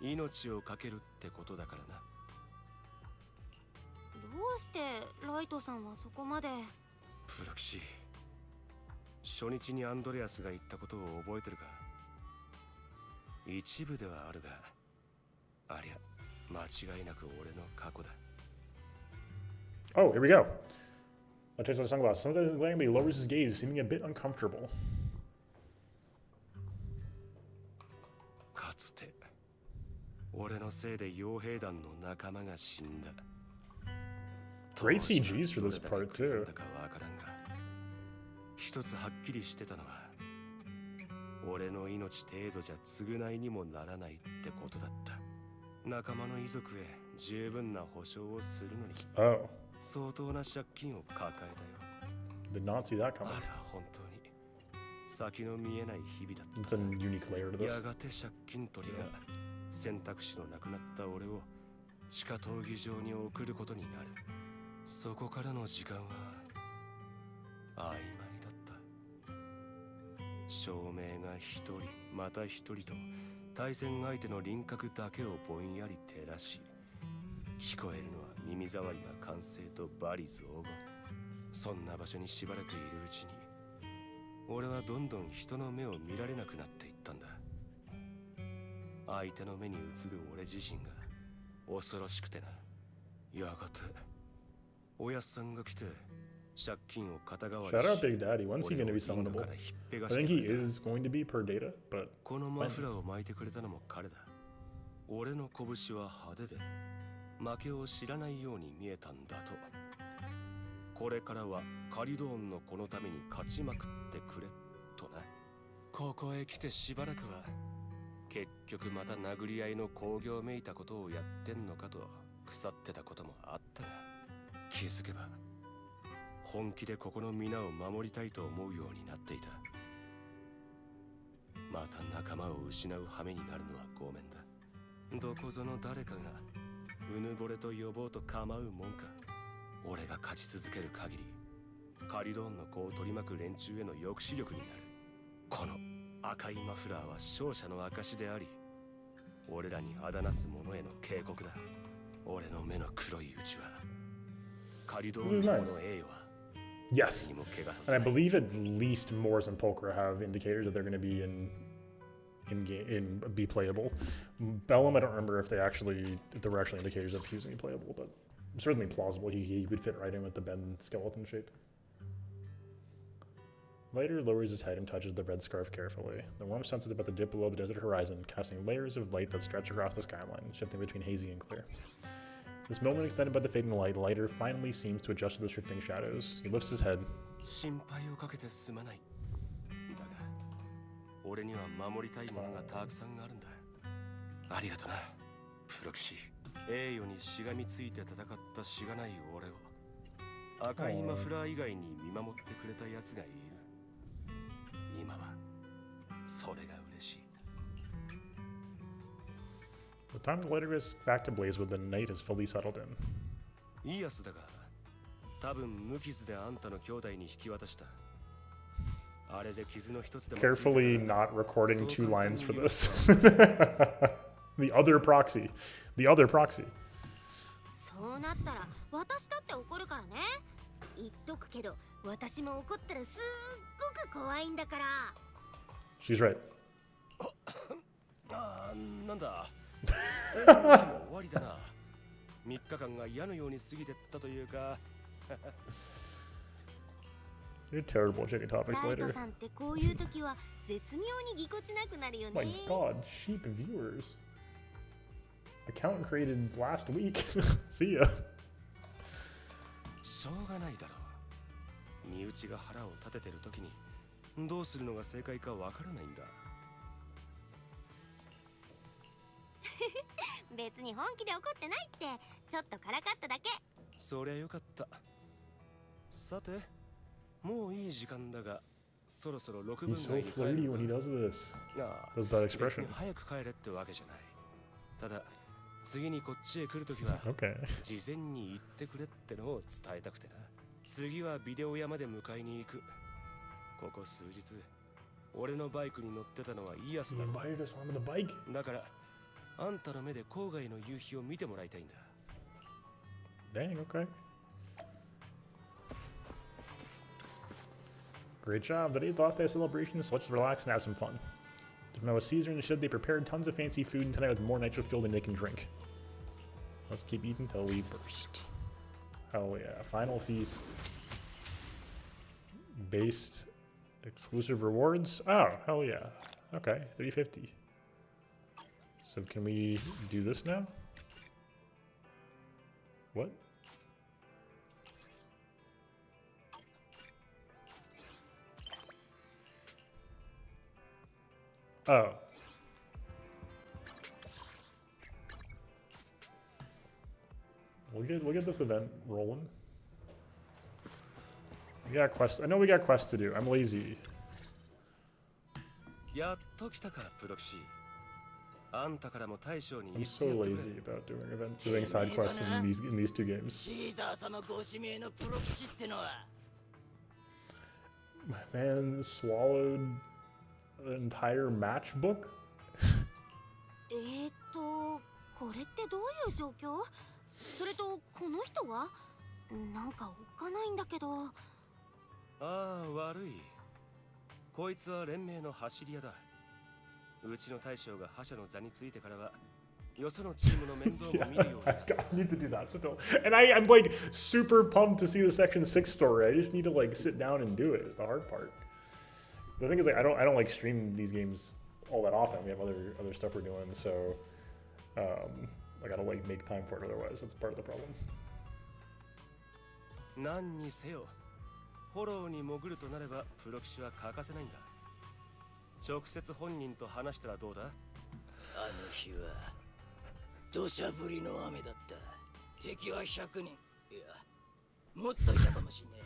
命をかけるってことだからなどうしてライトさんはそこまでプロキシ初日にアンドレアスが言ったことを覚えてるか一部ではあるがありゃ間違いなく俺の過去だ Oh, here we go. I'll tell you the song about sometimes Glamby lowers his gaze, seeming a bit uncomfortable. かつて俺のせいで傭兵団の仲間が死んだ Great CGs for this part, too. だかわからんが一つはっきりしてたのは俺の命程度じゃ償いにもならないってことだった仲間の遺族へ十分な保証をするのに Oh, 相当な借金を抱えたよ did not see that あ coming. ら本当に先の見えない日々だっ It's a unique layer to た this. やがて借金取りが選択肢のなくなった俺を地下闘技場に送ることになるそこからの時間は曖昧だった照明が一人また一人と対戦相手の輪郭だけをぼんやり照らし聞こえるのは耳障りな歓声と罵詈雑言そんな場所にしばらくいるうちに俺はどんどん人の目を見られなくなっていったんだ相手の目に映る俺自身が恐ろしくてなやがておやっさんが来て借金を肩代わり Shout out し Big Daddy. When's he going to be summonable? I think he is going to be per data, but このマフラーを巻いてくれたのも彼だ俺の拳は派手で負けを知らないように見えたんだとこれからはカリドーンのこのために勝ちまくってくれとなここへ来てしばらくは結局また殴り合いの興行めいたことをやってんのかと腐ってたこともあったが気づけば本気でここの皆を守りたいと思うようになっていたまた仲間を失う羽目になるのはごめんだどこぞの誰かがうぬぼれと呼ぼうと構うもんか俺が勝ち続ける限りカリドーンの子を取り巻く連中への抑止力になるこの赤いマフラーは勝者の証であり俺らにあだなす者への警告だ俺の目の黒いうちはカリドーンの子の栄誉は yes. And I believe at least Morris and Polker have indicators that they're going to be in be playable. Bellum, I don't remember if there were actually indicators of he was going to be playable, but certainly plausible. He would fit right in with the Ben skeleton shape. Lighter lowers his head and touches the red scarf carefully. The warm sense is about to dip below the desert horizon, casting layers of light that stretch across the skyline, shifting between hazy and clear. This moment extended by the fading light, Lighter finally seems to adjust to the shifting shadows. He lifts his head. 心配をかけてすまない。だが、俺には守りたいものがたくさんあるんだ。ありがとな、プロキシ。栄誉にしがみついて戦ったしがない俺を、赤いマフラー以外に見守ってくれた奴がいる。今はそれが嬉しい。The time the lighter is back to blaze with the night is fully settled in. イアスだが、多分無傷であんたの兄弟に引き渡した。あれで傷の一つでも。Carefully not recording 2 lines for this. The other proxy. The other proxy. そうなったら私だって怒るからね。言っとくけど、私も怒ったらすっごく怖いんだから。She's right. ああ、なんだ。生産も終わりだな。3日間が矢のように過ぎてったというか。You're terrible at checking topics ライト later. さんってこういう時は絶妙にぎこちなくなるよね。 My god, sheep viewers. Account created last week. See ya. しょうがないだろう。身内が腹を立ててる時にどうするのが正解かわからないんだ。別に本気で怒ってないって、ちょっとからかっただけ。そりゃよかった。さて、もういい時間だが、そろそろ6分 He's 外 so に帰 flirty る when he does this. ああ Does that 別 expression. に早く帰れってわけじゃない。ただ、次にこっちへ来るときは、 Okay. 事前に言ってくれってのを伝えたくてな。次はビデオ屋まで迎えに行く。ここ数日、俺のバイクに乗ってたのはイアス He だろ。 invited us onto the bike. だから、あんたの目で郊外の夕日を見てもらいたいんだ。Dang, okay. Great job. Today's the last day of celebration, so let's just relax and have some fun. To know with Caesar and the shed, they prepared tons of fancy food, and tonight with more nitro fuel than they can drink. Let's keep eating till we burst. Hell yeah. Final feast. Based exclusive rewards. Oh, hell yeah. Okay, 350. So can we do this now? What? Oh. We'll get this event rolling. We got quests. I know we got quests to do. I'm lazy. やっと来たか、プロキシ。あんたからも大将に I'm 言って so やってくれ。 lazy about doing side quests in these 2 games. シーザー様ご指名のプロ騎士ってのは My man swallowed an entire matchbook. これってどういう状況？それとこの人はなんかおっかないんだけど。ああ、悪い。こいつは連盟の走り屋だ。うちの大将が覇者の座についてからは、よそのチームの面倒も見るようになった。 I need to do that still. And I'm like super pumped to see the Section 6 story. I just need to like sit down and do it. It's the hard part. The thing is, like, I don't like stream these games all that often. We have other stuff we're doing, so I gotta like make time for it. Otherwise, that's part of the problem. 何にせよ、フォローに潜るとなればプロ騎士は欠かせないんだ。直接本人と話したらどうだ？あの日は土砂降りの雨だった。敵は100人、いやもっといたかもしんねえ。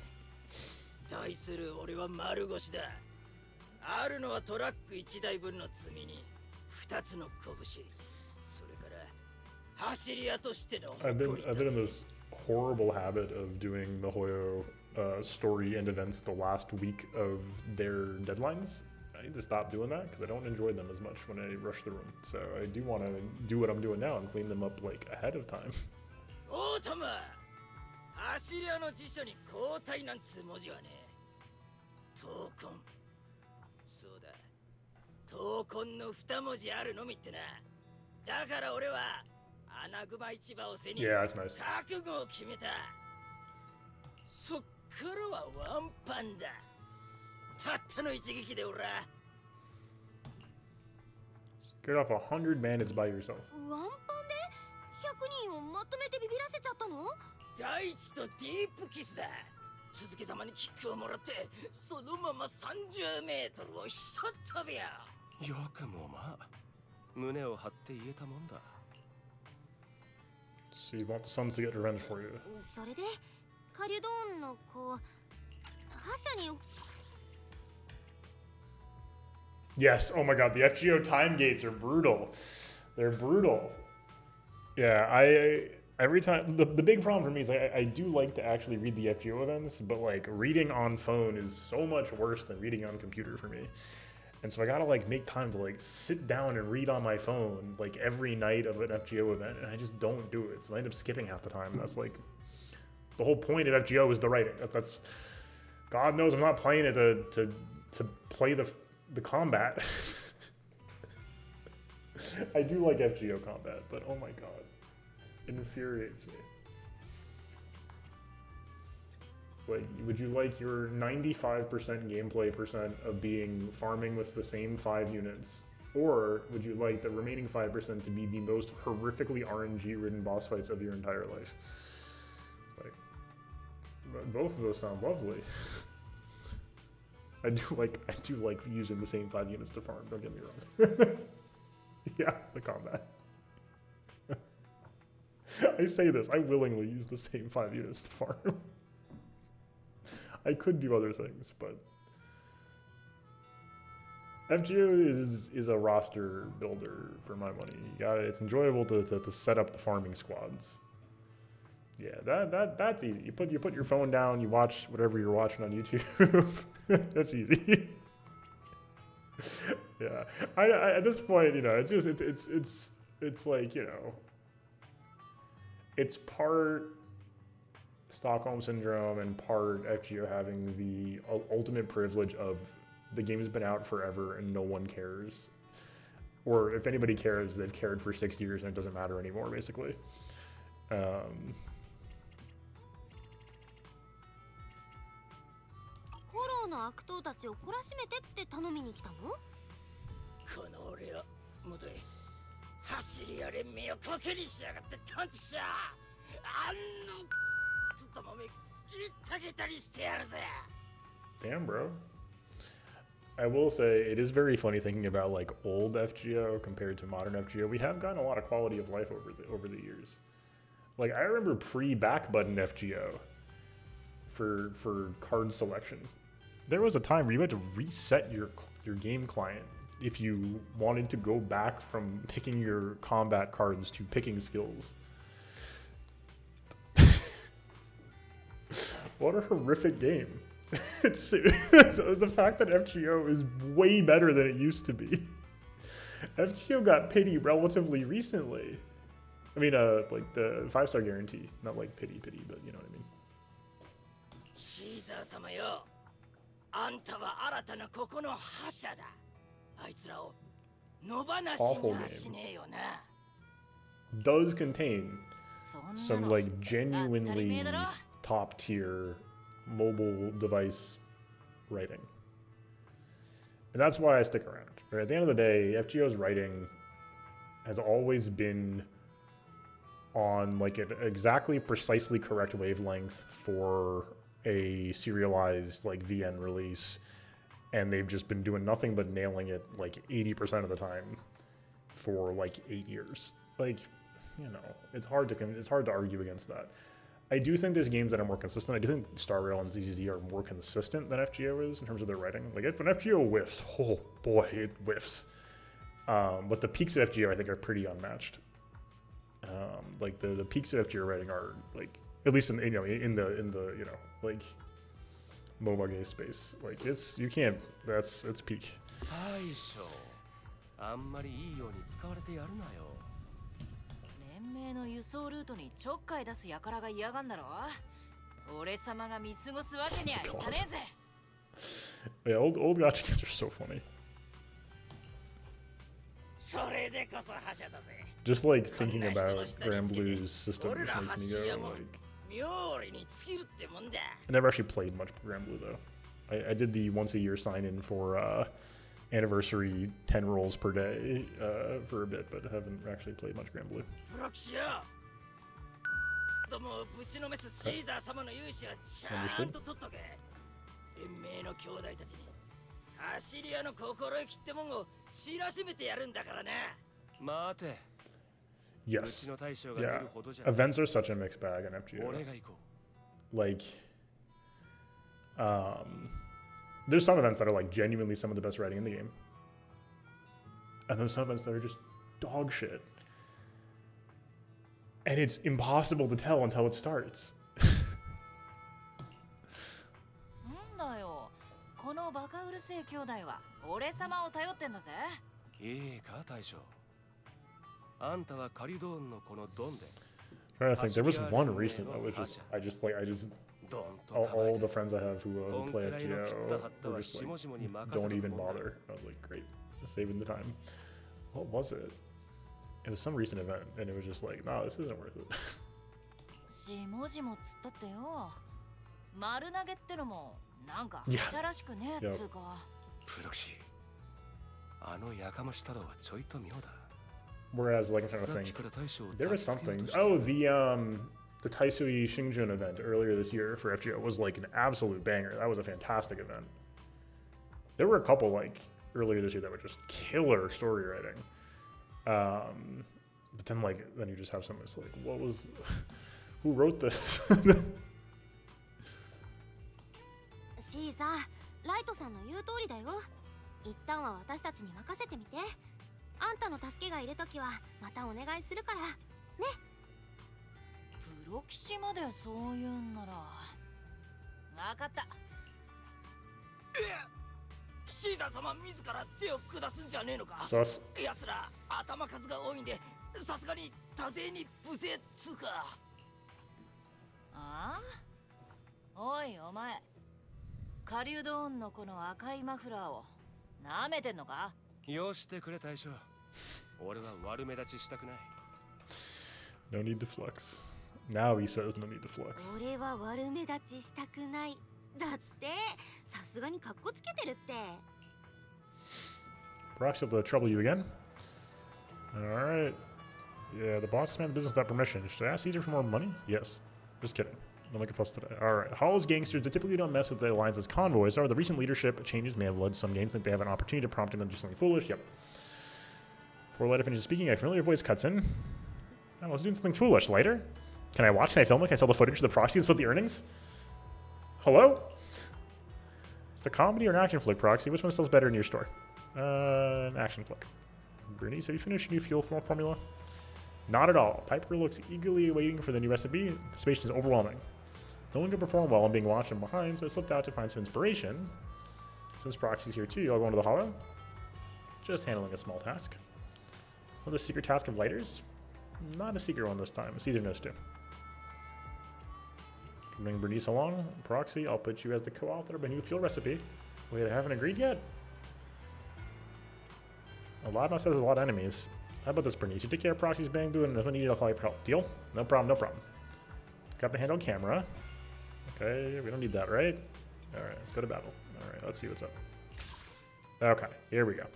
対する俺は丸腰だ。あるのはトラック1台分の積みに2つの拳、それから走り屋としての I've been in this horrible habit of doing the Hoyo story and events the last week of their deadlines. I need to stop doing that because I don't enjoy them as much when I rush through them. So I do want to do what I'm doing now and clean them up like ahead of time. オートマ走り屋の辞書に交代なんつう文字はね。闘魂、そうだ、闘魂の2文字あるのみってな。だから俺は穴熊市場を背に Yeah, that's nice. 覚悟を決めた。そっからはワンパンだ。たったの一撃で俺は Get off 100 bandits by yourself. ワンパンで100人をまとめてビビらせちゃったの？大地とディープキスだ。続けざまにキックをもらってそのまま30メートルをひそっ飛びや。よくもまあ胸を張って言えたもんだ。 So you want the Suns to get revenge for you. それでカリュドーンの覇者に Yes. Oh my God. The FGO time gates are brutal. They're brutal. Yeah. Every time the big problem for me is I do like to actually read the FGO events, but like reading on phone is so much worse than reading on computer for me. And so I gotta like make time to like sit down and read on my phone like every night of an FGO event, and I just don't do it. So I end up skipping half the time. That's like the whole point of FGO is the writing. That's God knows I'm not playing it to play the combat. I do like FGO combat, but oh my God, it infuriates me. Like, would you like your 95% gameplay percent of being farming with the same 5 units? Or would you like the remaining 5% to be the most horrifically RNG-ridden boss fights of your entire life? Like, both of those sound lovely. I do like using the same 5 units to farm, don't get me wrong. Yeah, the combat. I say this, I willingly use the same 5 units to farm. I could do other things, but FGO is a roster builder for my money. It's enjoyable to set up the farming squads. Yeah, that's easy. You put your phone down, you watch whatever you're watching on YouTube. That's easy. Yeah, I at this point, you know, it's like, you know, it's part Stockholm Syndrome and part FGO having the ultimate privilege of the game has been out forever and no one cares. Or if anybody cares, they've cared for 6 years and it doesn't matter anymore, basically. の悪党たちを懲らしめてって頼みに来たの？この俺を元へ走りや連盟をコケにしやがって勘違いしやあんのつともめギッタギタにしてやるぜ。 Damn, bro. I will say it is very funny thinking about like old FGO compared to modern FGO. We have gotten a lot of quality of life over the years. Like I remember pre-back button FGO for card selection. There was a time where you had to reset your game client if you wanted to go back from picking your combat cards to picking skills. What a horrific game. It's the fact that FGO is way better than it used to be. FGO got pity relatively recently. I mean, like the 5-star guarantee, not like pity, but you know what I mean. シーザー様よ、あんたは新たなここの覇者だ。あいつらを野放しにはしねえよな。Does contain some like genuinely top tier mobile device writing. And that's why I stick around. Right? At the end of the day, FGO's writing has always been on like an exactly precisely correct wavelength for a serialized like VN release, and they've just been doing nothing but nailing it like 80% of the time for like 8 years. Like, you know, it's hard to argue against that. I do think there's games that are more consistent. I do think Star Rail and ZZZ are more consistent than FGO is in terms of their writing. Like when FGO whiffs, oh boy, it whiffs. But the peaks of FGO I think are pretty unmatched. Like the peaks of FGO writing are like, at least in the you know like MOBA game space. Like it's peak. 大将、あんまりいいように使われてやるなよ。連盟の輸送ルートにちょっかい出す輩が嫌がんだろ。俺様が見過ごすわけにはいかねえぜ。Yeah, old gacha games are so funny. それでこそ覇者だぜ。 Just like thinking about Grand Blue's system just makes me go like. 妙利に尽きるってもんだ。 I never actually played much Grand Blue though. I did the once a year sign in for anniversary 10 rolls per day for a bit, but haven't actually played much Grand Blue. プロ騎士よ。どうもぶちのめすシーザー様の勇姿はちゃんと取っとけ。連盟の兄弟たちに走り屋の心意気ってもんを知らしめてやるんだからな。待て。 Yes. Yeah. Events are such a mixed bag in FGO. Like, there's some events that are like genuinely some of the best writing in the game. And then some events that are just dog shit. And it's impossible to tell until it starts. なんだよ。このバカうるせえ兄弟は俺様を頼ってんだぜ。いいか大将。あんたはカリドーンのこのドンで。 I'm trying to think. There was one recent that was just I just all the friends I have who play FGO were just like don't even bother. I was like, great, saving the time. What was it? It was some recent event, and it was just like, no, this isn't worth it. しもじもつったってよ。丸投げってのもなんか覇者らしくねえっつうか。プロ騎士。あのやかまし太郎はちょいと妙だ。 Whereas, like, I'm trying to think, there was something. Oh, the Taisui Shingjun event earlier this year for FGO was like an absolute banger. That was a fantastic event. There were a couple like earlier this year that were just killer story writing. But then you just have some that's like, what was, who wrote this? シーザー、ライトさんの言う通りだよ。一旦は私たちに任せてみて。あんたの助けがいるときはまたお願いするからね。プロ騎士までそう言うんなら分かった。シーザー様自ら手を下すんじゃねえのか。やつら頭数が多いんでさすがに多勢に無勢っつうか。ああ、おいお前、カリュドーンのこの赤いマフラーを舐めてんのか。よしてくれ大将。俺は悪目立ちしたくない。 No need to flex. Now he says no need to flex. 俺は悪目立ちしたくない。だってさすがにカッコつけてるって。 Proxy will trouble you again. Alright. Yeah, the boss man business without permission. Should I ask Caesar for more money? Yes. Just kidding. Don't make a fuss today. Alright. Hollow's gangsters that typically don't mess with the Alliance's convoys. However, the recent leadership changes may have led some games think they have an opportunity to prompt them to do something foolish. Yep. Before Lighter finishes speaking, a familiar voice cuts in. I was doing something foolish. Lighter? Can I watch? Can I film it? Can I sell the footage to the proxy and split the earnings? Hello? It's a comedy or an action flick, proxy. Which one sells better in your store? An action flick. Bernice, have you finished your new fuel formula? Not at all. Piper looks eagerly waiting for the new recipe. The space is overwhelming. No one can perform well on being watched from behind, so I slipped out to find some inspiration. Since Proxy's here too, y'all going to the Hollow? Just handling a small task. Another secret task of Lighters? Not a secret one this time. Caesar knows too. Bring Bernice along. Proxy, I'll put you as the co-author of a new fuel recipe. Wait, I haven't agreed yet? A lot of us has a lot of enemies. How about this, Bernice? You take care of Proxy's Bamboo, and if I need you, I'll call you for help. Deal? No problem, no problem. Got the hand on camera. Okay, we don't need that, right? Alright, let's go to battle. Alright, let's see what's up. Okay, here we go.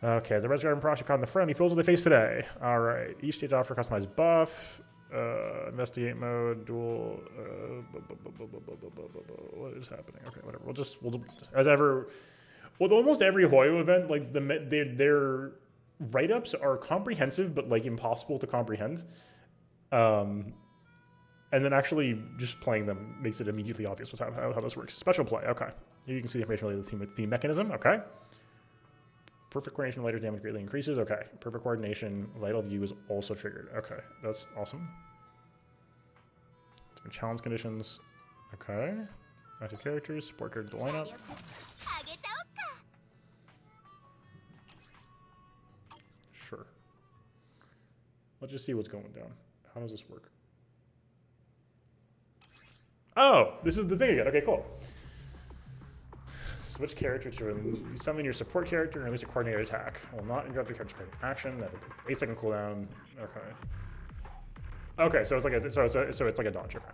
Okay, the Res Guard and Proxy caught in the front. He feels what they face today. Alright, each stage offers a customized buff. Investigate mode, duel. What is happening? Okay, whatever. We'll as ever. Well, almost every Hoyo event, like their write-ups are comprehensive, but like impossible to comprehend. And then actually just playing them makes it immediately obvious how this works. Special play, okay. Here you can see the information related to the team with theme mechanism, okay. Perfect coordination, lighter damage greatly increases, okay. Perfect coordination, vital view is also triggered, okay. That's awesome. Different challenge conditions, okay. Active characters, support character lineup. Sure. Let's just see what's going down. How does this work? Oh, this is the thing again. Okay, cool. Switch character to summon your support character and release a coordinated attack. Will not interrupt your character's action. 8-second cooldown. Okay. Okay, so it's like a so it's like a dodge. Okay.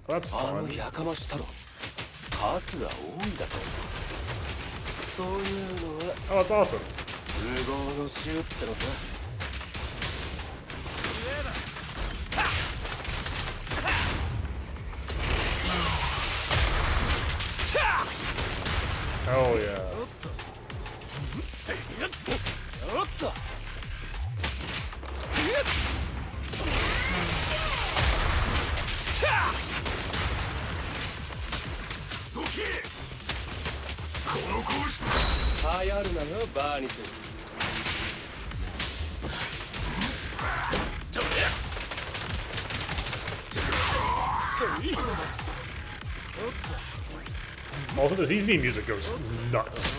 Well, that's あの fun. やかまし太郎数が多いだとそういうのは Oh, that's awesome. 無謀の衆ってのさ Oh yeah. おっと 流行るなよバーニス Also, the ZZ music goes nuts.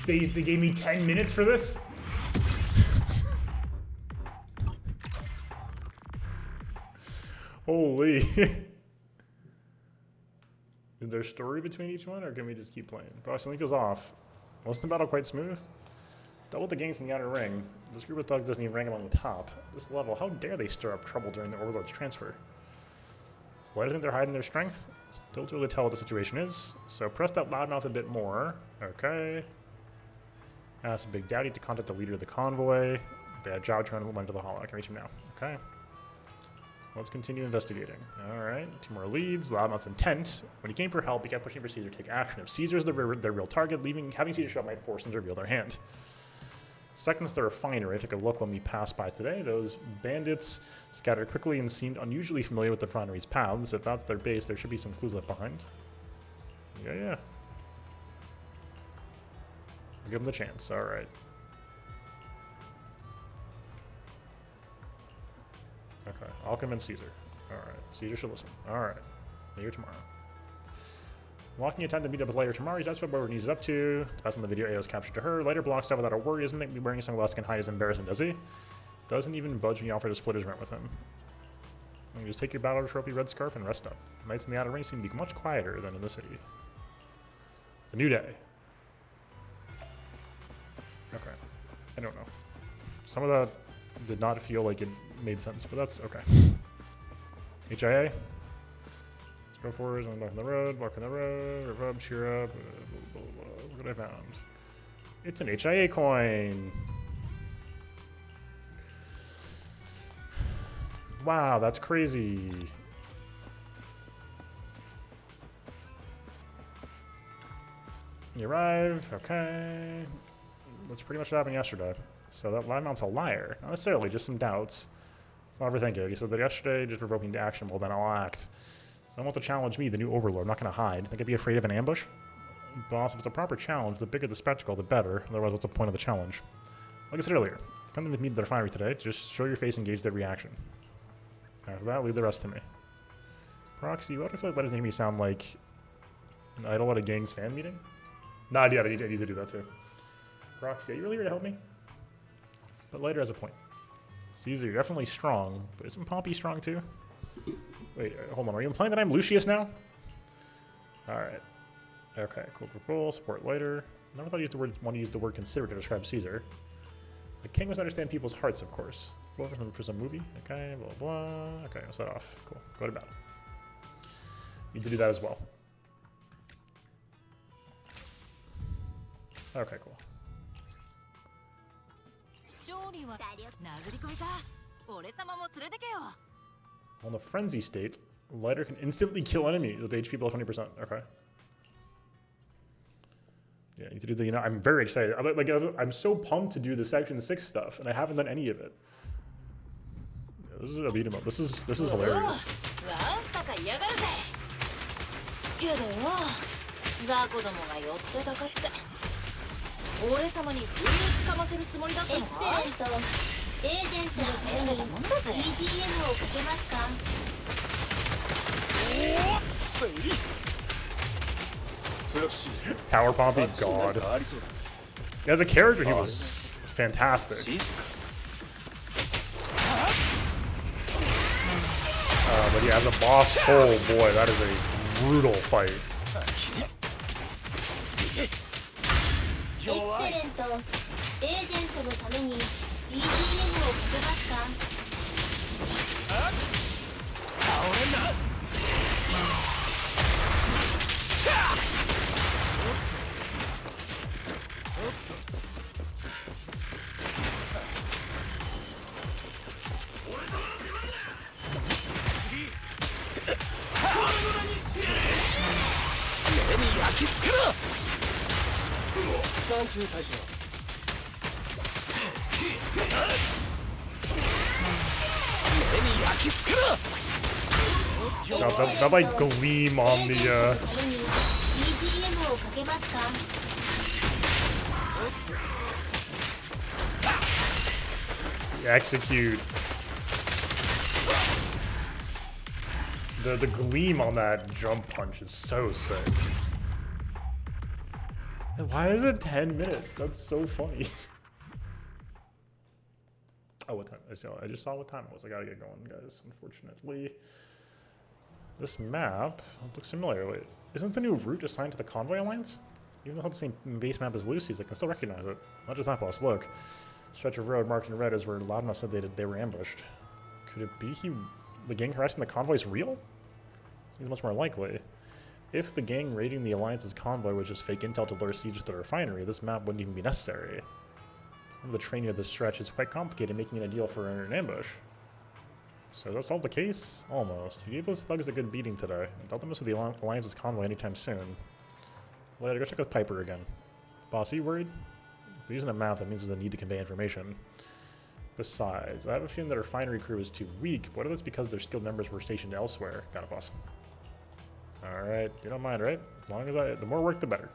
They gave me 10 minutes for this? Holy. Is there a story between each one, or can we just keep playing? Boss link goes off. Wasn't the battle quite smooth? Double the gangs in the outer ring. This group of thugs doesn't even rank along the top. This level, how dare they stir up trouble during the Overlord's transfer? So I think they're hiding their strength. Still too early to tell what the situation is. So press that loudmouth a bit more. Okay. Ask Big Daddy to contact the leader of the convoy. Bad job trying to move into the hall. I can reach him now. Okay. Let's continue investigating. Alright, 2 more leads. Loudmouth's intent. When he came for help, he kept pushing for Caesar to take action. If Caesar's their real target, having Caesar show up might force them to reveal their hand. Second's the refinery. I took a look when we passed by today. Those bandits scattered quickly and seemed unusually familiar with the refinery's paths. If that's their base, there should be some clues left behind. Yeah. Give them the chance. Alright. Okay, I'll convince Caesar. Alright, Caesar should listen. Alright, later tomorrow. Locking a time to meet up with later tomorrow. That's what Bower needs up to. That's on the video AO's captured to her. Later blocks out without a worry. Isn't that wearing sunglasses can hide his embarrassment, does he? Doesn't even budge when you offer to split his rent with him. And just take your battle trophy red scarf and rest up. Nights in the outer ring seem to be much quieter than in the city. It's a new day. Okay. I don't know. Some of that did not feel like it made sense, but that's okay. HIA. Let's go forward, I'm blocking the road, rev, cheer up, blah, blah, blah. Look what I found. It's an HIA coin. Wow, that's crazy. You arrive, okay. That's pretty much what happened yesterday. So that Loudmouth's a liar. Not necessarily, just some doubts. I'll overthink it. He said that yesterday, just provoking to action, well then I'll act. So I want to challenge me, the new overlord. I'm not going to hide. Think I'd be afraid of an ambush? Boss, if it's a proper challenge, the bigger the spectacle, the better. Otherwise, what's the point of the challenge? Like I said earlier, come with me to the refinery today. Just show your face and gauge their reaction. After that, leave the rest to me. Proxy, what if I let it make me sound like an idol at a gang's fan meeting? Nah, yeah, I need to do that too. Proxy, are you really here to help me? But later has a point. Caesar, you're definitely strong, but isn't Pompey strong too? Wait, hold on. Are you implying that I'm Lucius now? Alright. Okay, cool. Support later. Never thought I want to use the word consider to describe Caesar. The king must understand people's hearts, of course. For some movie. Okay, blah, blah. Okay, I'll set off. Cool. Go to battle. Need to do that as well. Okay, cool. On the frenzy state, lighter can instantly kill enemies with HP below 20%. Okay. Yeah, I need to do the, I'm very excited. I'm so pumped to do the Section 6 stuff, and I haven't done any of it. This is a beat 'em up. This is hilarious. わんさか嫌がるぜ。けどよ、ザコどもが寄ってたかって俺様に不意つかませるつもりだったのか。エクセレント。エージェントのために BGM をかけますか。 Tower Pompey, God. As a character, he was fantastic. But yeah, as a boss, oh boy, that is a brutal fight. エクセレント。エージェントのために BGM をかけますか。 That like gleam on the BGM をかけますか。 execute. The gleam on that jump punch is so sick. And why is it 10 minutes? That's so funny. Oh, what time? I just saw what time it was. I gotta get going, guys. Unfortunately, this map looks familiar. Wait, isn't the new route assigned to the Convoy Alliance? Even though it's the same base map as Lucy's, I can still recognize it. Not just that boss. Look, stretch of road marked in red is where Laudna said they were ambushed. Could it be the gang harassing the convoy is real? Seems much more likely. If the gang raiding the Alliance's convoy was just fake intel to lure siege to the refinery, this map wouldn't even be necessary. The training of this stretch is quite complicated, making it ideal for an ambush. So does that solve the case? Almost. He gave those thugs a good beating today, and doubt them to the Alliance's convoy anytime soon. Later, go check with Piper again. Boss, are you worried? If they're using a map, that means there's a need to convey information. Besides, I have a feeling that our refinery crew is too weak. What if it's because their skilled members were stationed elsewhere? Got it, boss. Alright, you don't mind, right? As long as the more work, the better.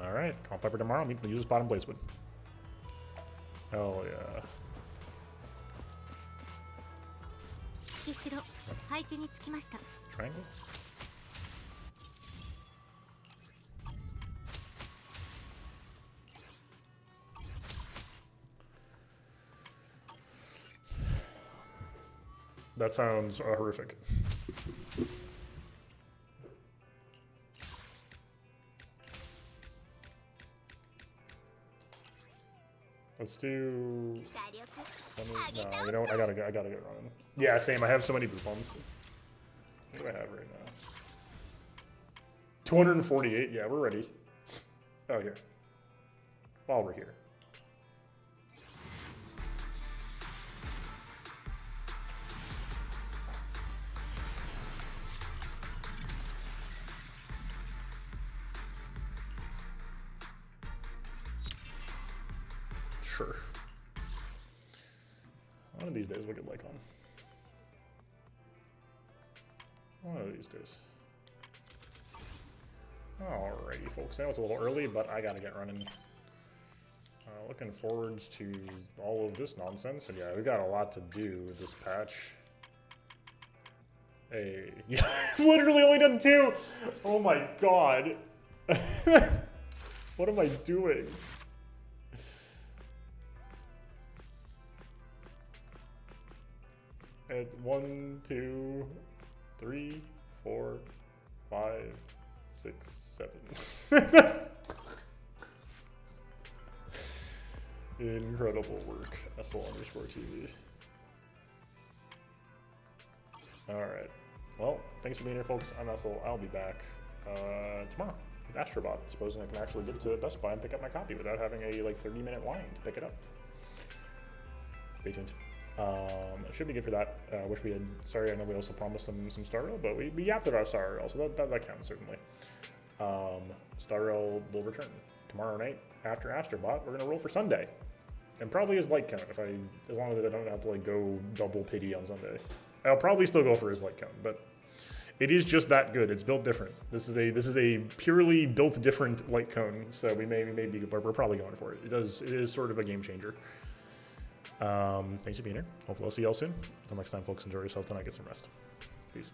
Alright, call Piper tomorrow, meet the use bottom Blazewood. Hell yeah. Triangle? That sounds horrific. Let's do. No, you know what? I gotta get running. Yeah, same. I have so many boot bombs. What do I have right now? 248. Yeah, we're ready. Oh, here. While we're here. Sure. One of these days we'll get like on. One of these days. Alrighty, folks. I know it's a little early, but I gotta get running. Looking forwards to all of this nonsense. And yeah, we got a lot to do with this patch. Hey, yeah, I've literally only done 2. Oh my god. What am I doing? At 1, 2, 3, 4, 5, 6, 7. Incredible work, SL_TV. Alright. Well, thanks for being here, folks. I'm SL. I'll be back tomorrow with Astrobot, supposing I can actually get to Best Buy and pick up my copy without having a like 30-minute line to pick it up. Stay tuned. It should be good for that. Wish we had. Sorry, I know we also promised some Star Rail, but we yapped about Star Rail, so that counts certainly. Star Rail will return tomorrow night after Astrobot. We're gonna roll for Sunday. and probably his light cone as long as I don't have to like go double pity on Sunday. I'll probably still go for his light cone, but it is just that good. It's built different. This is a purely built different light cone, so we're probably going for it. It is sort of a game changer. Thanks for being here. Hopefully I'll see y'all soon. Until next time, folks, enjoy yourself tonight. Get some rest. Peace.